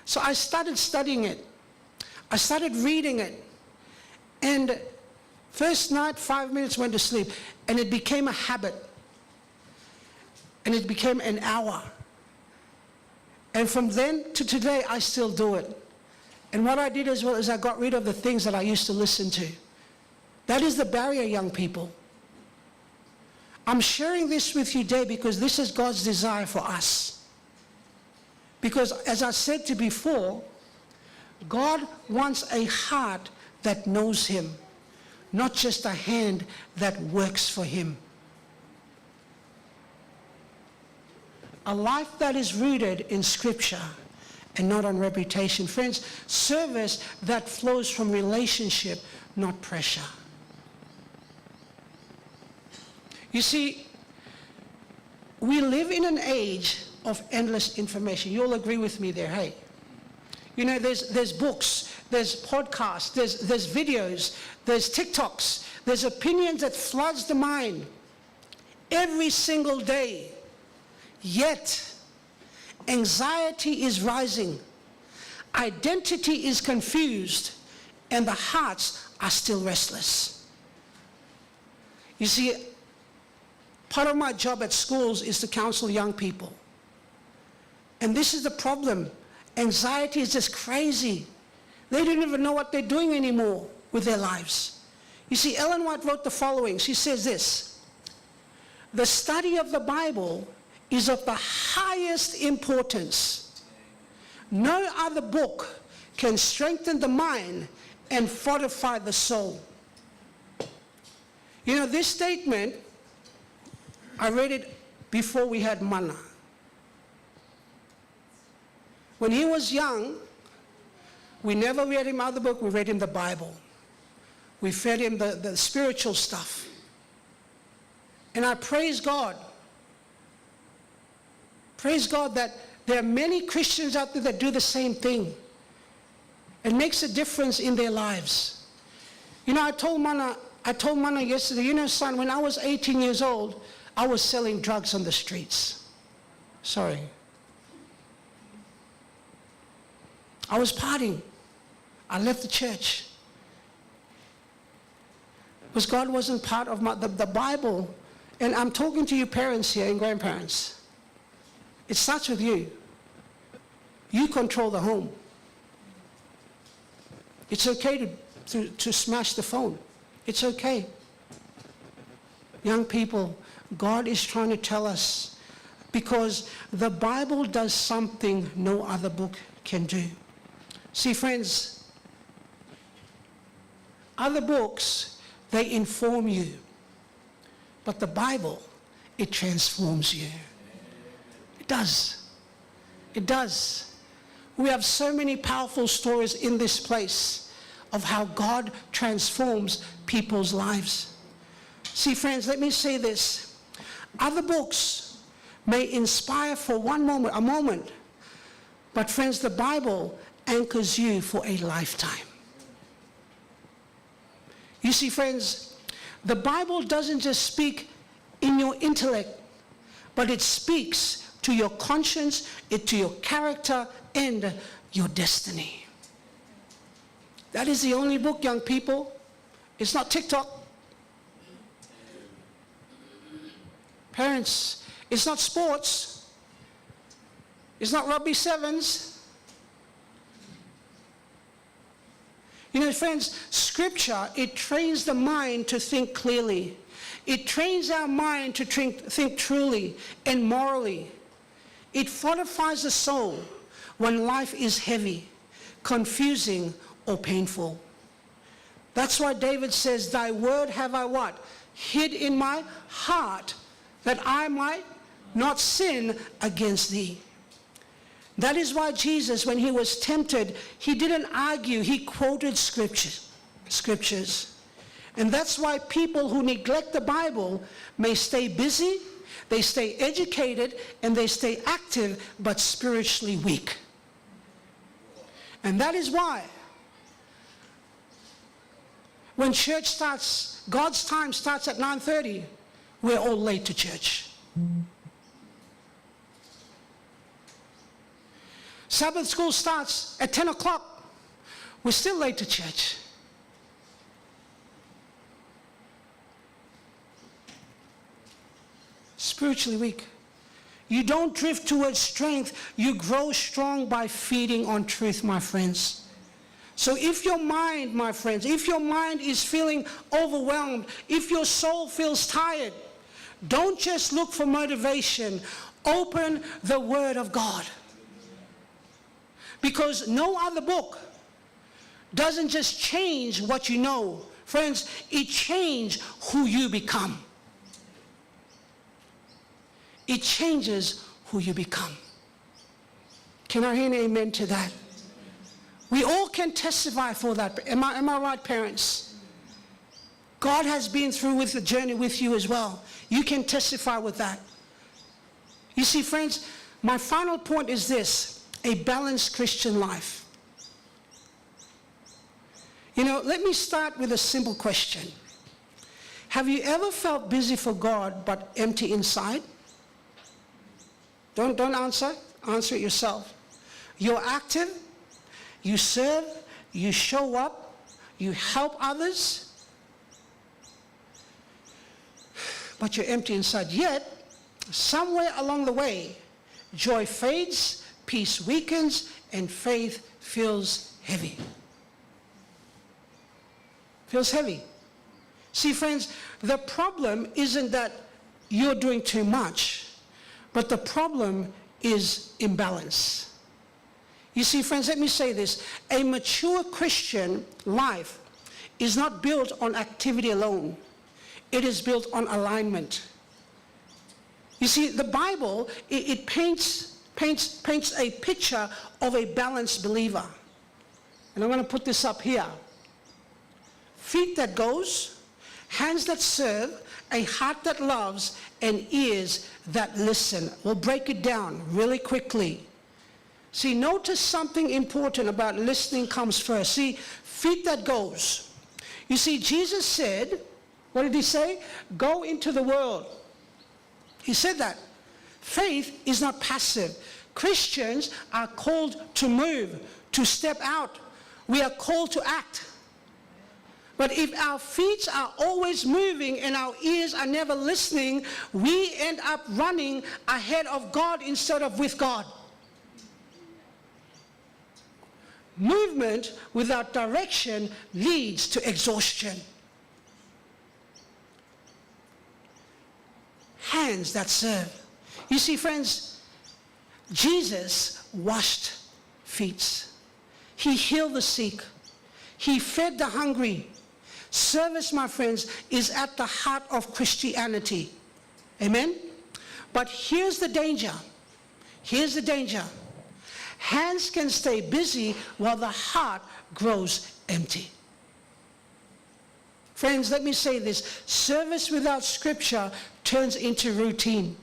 So I started studying it. I started reading it. And first night, 5 minutes, went to sleep. And it became a habit. And it became an hour. And from then to today, I still do it. And what I did as well is I got rid of the things that I used to listen to. That is the barrier, young people. I'm sharing this with you today because this is God's desire for us. Because as I said to before, God wants a heart that knows him, not just a hand that works for him. A life that is rooted in Scripture and not on reputation. Friends, service that flows from relationship, not pressure. You see, we live in an age of endless information. You'll agree with me there, hey? You know, there's books, there's podcasts, there's videos, there's TikToks, there's opinions that floods the mind. every single day. Yet, anxiety is rising, identity is confused, and the hearts are still restless. You see, part of my job at schools is to counsel young people. And this is the problem. Anxiety is just crazy. They don't even know what they're doing anymore with their lives. You see, Ellen White wrote the following. She says this: the study of the Bible is of the highest importance. No other book can strengthen the mind and fortify the soul. You know, this statement, I read it before we had manna. When he was young, we never read him other book, we read him the Bible. We fed him the spiritual stuff. And I praise God that there are many Christians out there that do the same thing. It makes a difference in their lives. You know, I told Mana yesterday, you know, son, when I was 18 years old, I was selling drugs on the streets. Sorry. I was partying. I left the church. Because God wasn't part of the Bible. And I'm talking to you parents here and grandparents. It starts with you. You control the home. It's okay to smash the phone. It's okay. Young people, God is trying to tell us, because the Bible does something no other book can do. See, friends, other books, they inform you. But the Bible, it transforms you. It does. It does. We have so many powerful stories in this place of how God transforms people's lives. See, friends, let me say this. Other books may inspire for a moment, but friends, the Bible anchors you for a lifetime. You see, friends, the Bible doesn't just speak in your intellect, but it speaks to your conscience, to your character, and your destiny. That is the only book, young people. It's not TikTok. Parents, it's not sports. It's not rugby sevens. You know, friends, Scripture, it trains the mind to think clearly. It trains our mind to think truly and morally. It fortifies the soul when life is heavy, confusing, or painful. That's why David says, thy word have I what? Hid in my heart, that I might not sin against thee. That is why Jesus, when he was tempted, he didn't argue, he quoted scriptures. And that's why people who neglect the Bible may stay busy, they stay educated, and they stay active, but spiritually weak. And that is why when church starts, God's time starts at 9:30, we're all late to church. Sabbath school starts at 10 o'clock. We're still late to church. Spiritually weak. You don't drift towards strength. You grow strong by feeding on truth, my friends. So if your mind, my friends, if your mind is feeling overwhelmed, if your soul feels tired, don't just look for motivation. Open the Word of God. Because no other book doesn't just change what you know. Friends, it changes who you become. It changes who you become. Can I hear an amen to that? We all can testify for that. Am I right, parents? God has been through with the journey with you as well. You can testify with that. You see, friends, my final point is this: a balanced Christian life. You know, let me start with a simple question. Have you ever felt busy for God but empty inside? Don't answer. Answer it yourself. You're active, you serve, you show up, you help others, but you're empty inside. Yet, somewhere along the way, joy fades, peace weakens, and faith feels heavy. Feels heavy. See, friends, the problem isn't that you're doing too much, but the problem is imbalance. You see, friends, let me say this. A mature Christian life is not built on activity alone. It is built on alignment. You see, the Bible, it paints a picture of a balanced believer. And I'm going to put this up here. Feet that goes, hands that serve, a heart that loves, and ears that listen. We'll break it down really quickly. See, notice something important about listening comes first. See, feet that goes. You see, Jesus said, what did he say? Go into the world. He said that. Faith is not passive. Christians are called to move, to step out. We are called to act. But if our feet are always moving and our ears are never listening, we end up running ahead of God instead of with God. Movement without direction leads to exhaustion. Hands that serve. You see, friends, Jesus washed feet. He healed the sick. He fed the hungry. Service, my friends, is at the heart of Christianity. Amen? But here's the danger. Here's the danger. Hands can stay busy while the heart grows empty. Friends, let me say this. Service without scripture turns into routine.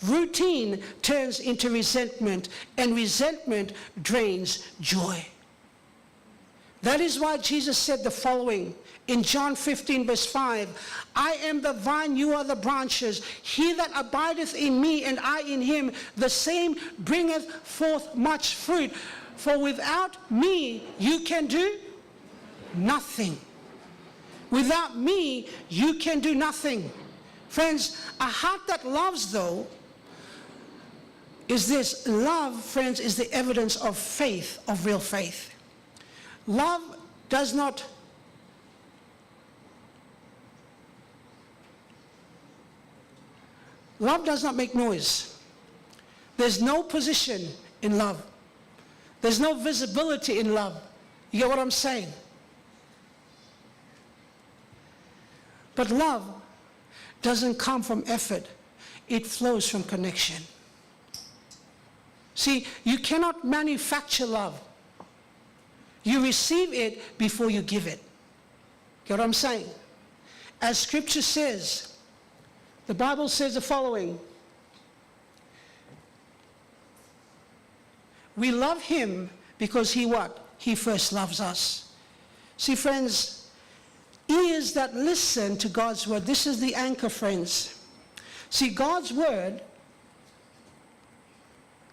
Routine turns into resentment, and resentment drains joy. That is why Jesus said the following in John 15 verse 5, I am the vine, you are the branches. He that abideth in me and I in him, the same bringeth forth much fruit. For without me you can do nothing. Without me you can do nothing. Friends, a heart that loves, though, is this. Love, friends, is the evidence of faith, of real faith. Love does not make noise. There's no position in love. There's no visibility in love. You get what I'm saying? But love doesn't come from effort. It flows from connection. See, you cannot manufacture love. You receive it before you give it. Get what I'm saying? As scripture says, the Bible says the following. We love him because he what? He first loves us. See, friends, ears that listen to God's word. This is the anchor, friends. See, God's word,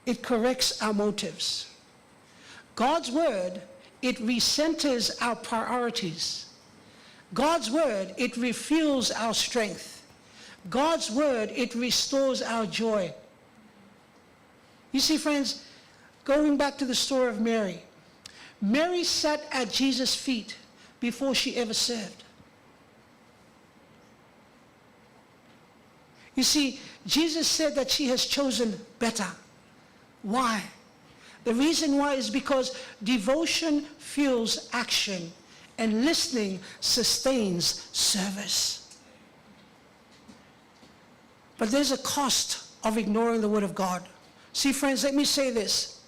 it corrects our motives. God's word, it recenters our priorities. God's word, it refuels our strength. God's word, it restores our joy. You see, friends, going back to the story of Mary. Mary sat at Jesus' feet before she ever served. You see, Jesus said that she has chosen better. Why? The reason why is because devotion fuels action and listening sustains service. But there's a cost of ignoring the word of God. See, friends, let me say this.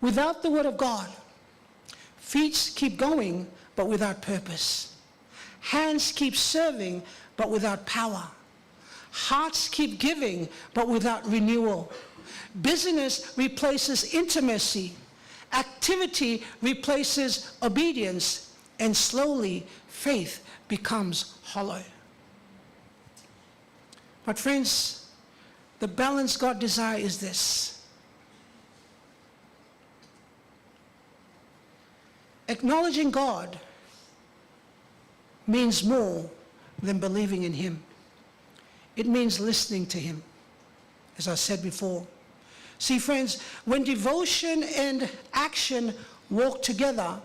Without the word of God, feet keep going, but without purpose. Hands keep serving, but without power. Hearts keep giving, but without renewal. Busyness replaces intimacy. Activity replaces obedience. And slowly, faith becomes hollow. But friends, the balance God desires is this. Acknowledging God means more than believing in Him. It means listening to Him, as I said before. See, friends, when devotion and action walk together,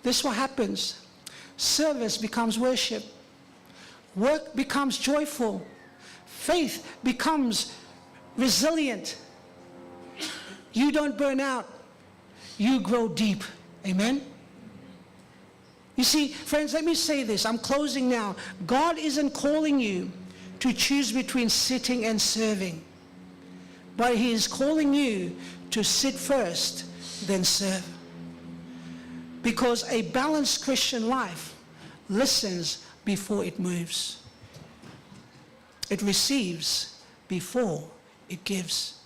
this is what happens. Service becomes worship. Work becomes joyful. Faith becomes resilient. You don't burn out. You grow deep. Amen? You see, friends, let me say this. I'm closing now. God isn't calling you to choose between sitting and serving, but He is calling you to sit first, then serve. Because a balanced Christian life listens before it moves. It receives before it gives.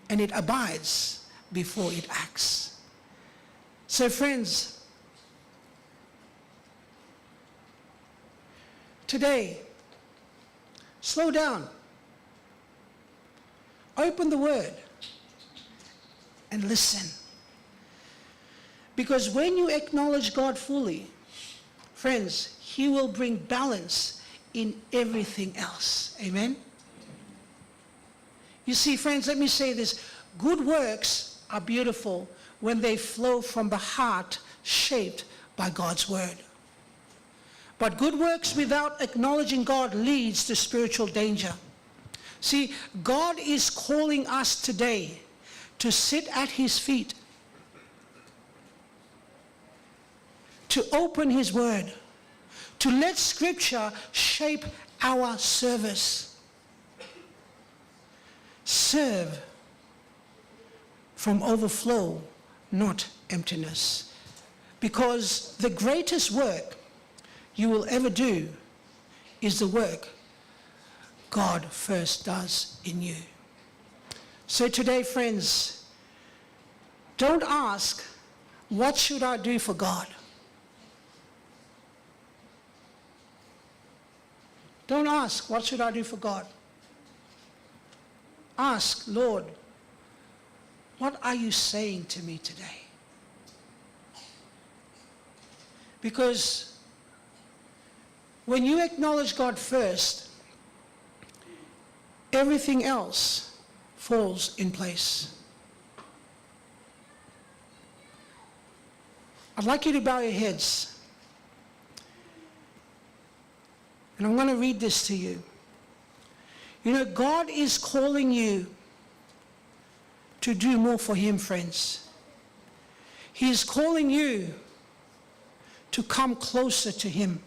And it abides before it acts. So friends, today, slow down. Open the Word and listen. Because when you acknowledge God fully, friends, He will bring balance in everything else. Amen? You see, friends, let me say this. Good works are beautiful when they flow from the heart shaped by God's Word. But good works without acknowledging God leads to spiritual danger. See, God is calling us today to sit at His feet, to open His Word, to let Scripture shape our service. Serve from overflow, not emptiness. Because the greatest work you will ever do is the work God first does in you. So today, friends, don't ask, what should I do for God? Don't ask, what should I do for God? Ask, Lord, what are you saying to me today? Because when you acknowledge God first, everything else falls in place. I'd like you to bow your heads. And I'm going to read this to you. You know, God is calling you to do more for Him, friends. He is calling you to come closer to Him.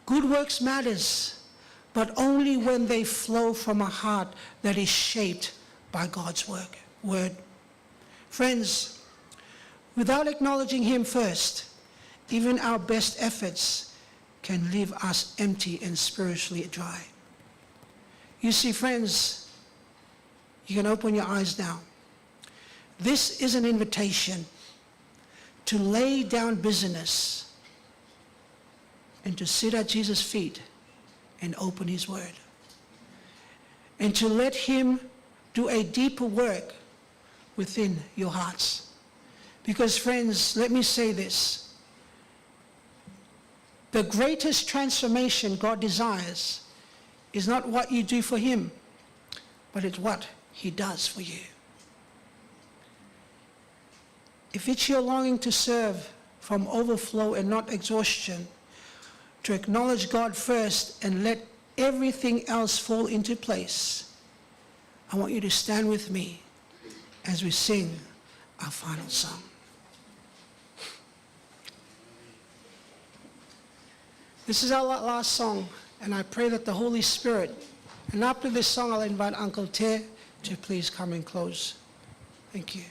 Good works matters, but only when they flow from a heart that is shaped by God's word. Friends, without acknowledging Him first, even our best efforts can leave us empty and spiritually dry. You see, friends, you can open your eyes now. This is an invitation to lay down business and to sit at Jesus' feet and open His Word. And to let Him do a deeper work within your hearts. Because friends, let me say this. The greatest transformation God desires is not what you do for Him, but it's what He does for you. If it's your longing to serve from overflow and not exhaustion, to acknowledge God first and let everything else fall into place, I want you to stand with me as we sing our final song. This is our last song, and I pray that the Holy Spirit, and after this song I'll invite Uncle Te to please come and close. Thank you.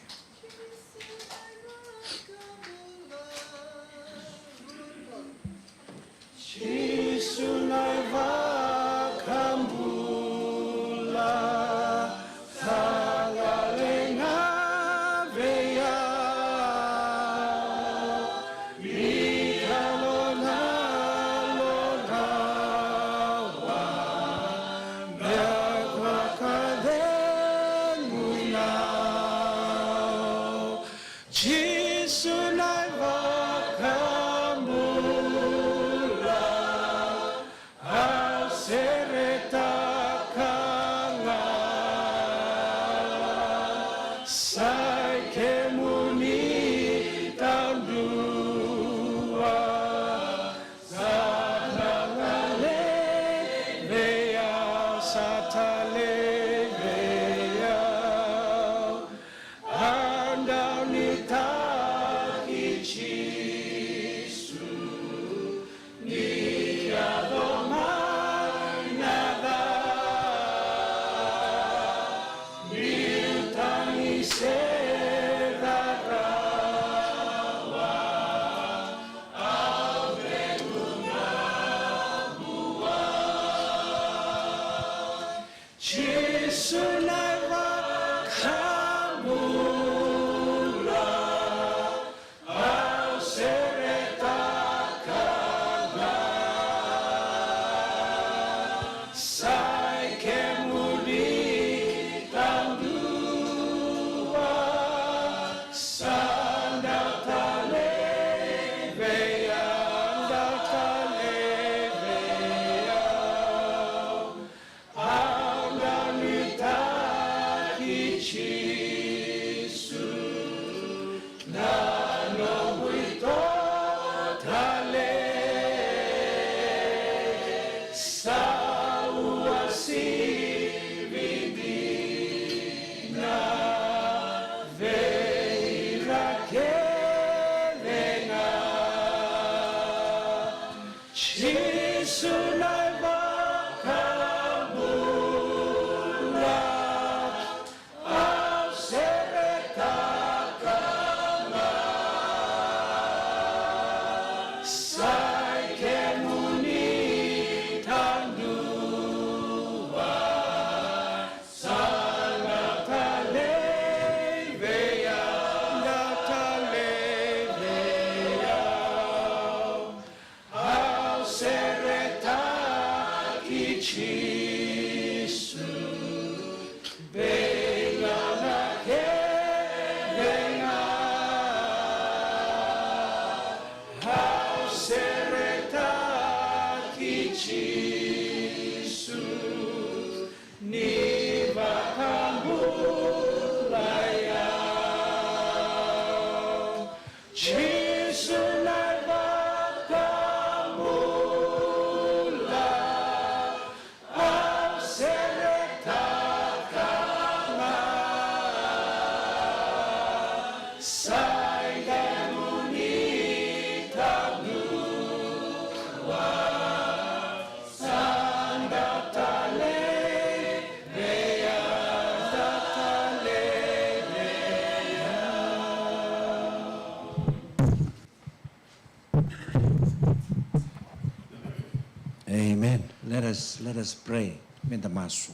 Amen. Let us pray. Menta masu.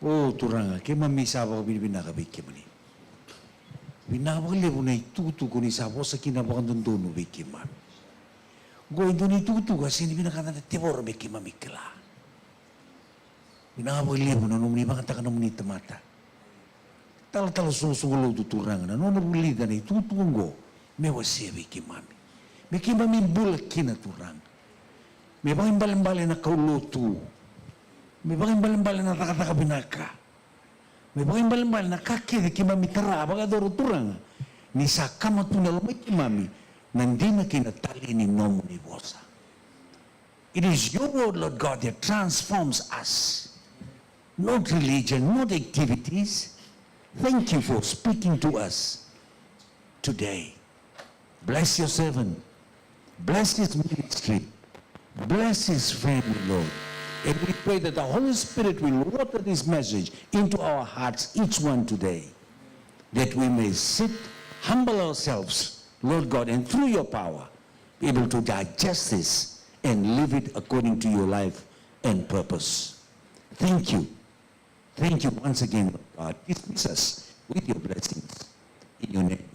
Oh turanga, ke mami sabo binibina ka biki mani. Binawale bunay tutu kuni sabo sa kinabakan dono biki mami. Go indoni tutu kasi ni binakata na tibor biki mami kala. Binawale bunay numni bakanta ka numni tamata. Tal susulo tuturanga na nono bulida ni tutu ngo me wasi biki mami. Biki mami bulak kina turanga. May bangin balimbali na kaulutu. May bangin balimbali na takataka binaka. May bangin balimbali na kakiri kimamitara. Baga doro turang. Ni sakama tunalumay kimami. Nandi na kinatali ni nomo ni Bosa. It is your word, Lord God, that transforms us. Not religion, not activities. Thank you for speaking to us today. Bless your servant. Bless his ministry. Bless his family, Lord. And we pray that the Holy Spirit will water this message into our hearts, each one today. That we may sit, humble ourselves, Lord God, and through your power, be able to digest this and live it according to your life and purpose. Thank you. Thank you once again, Lord God. Dismiss us with your blessings. In your name.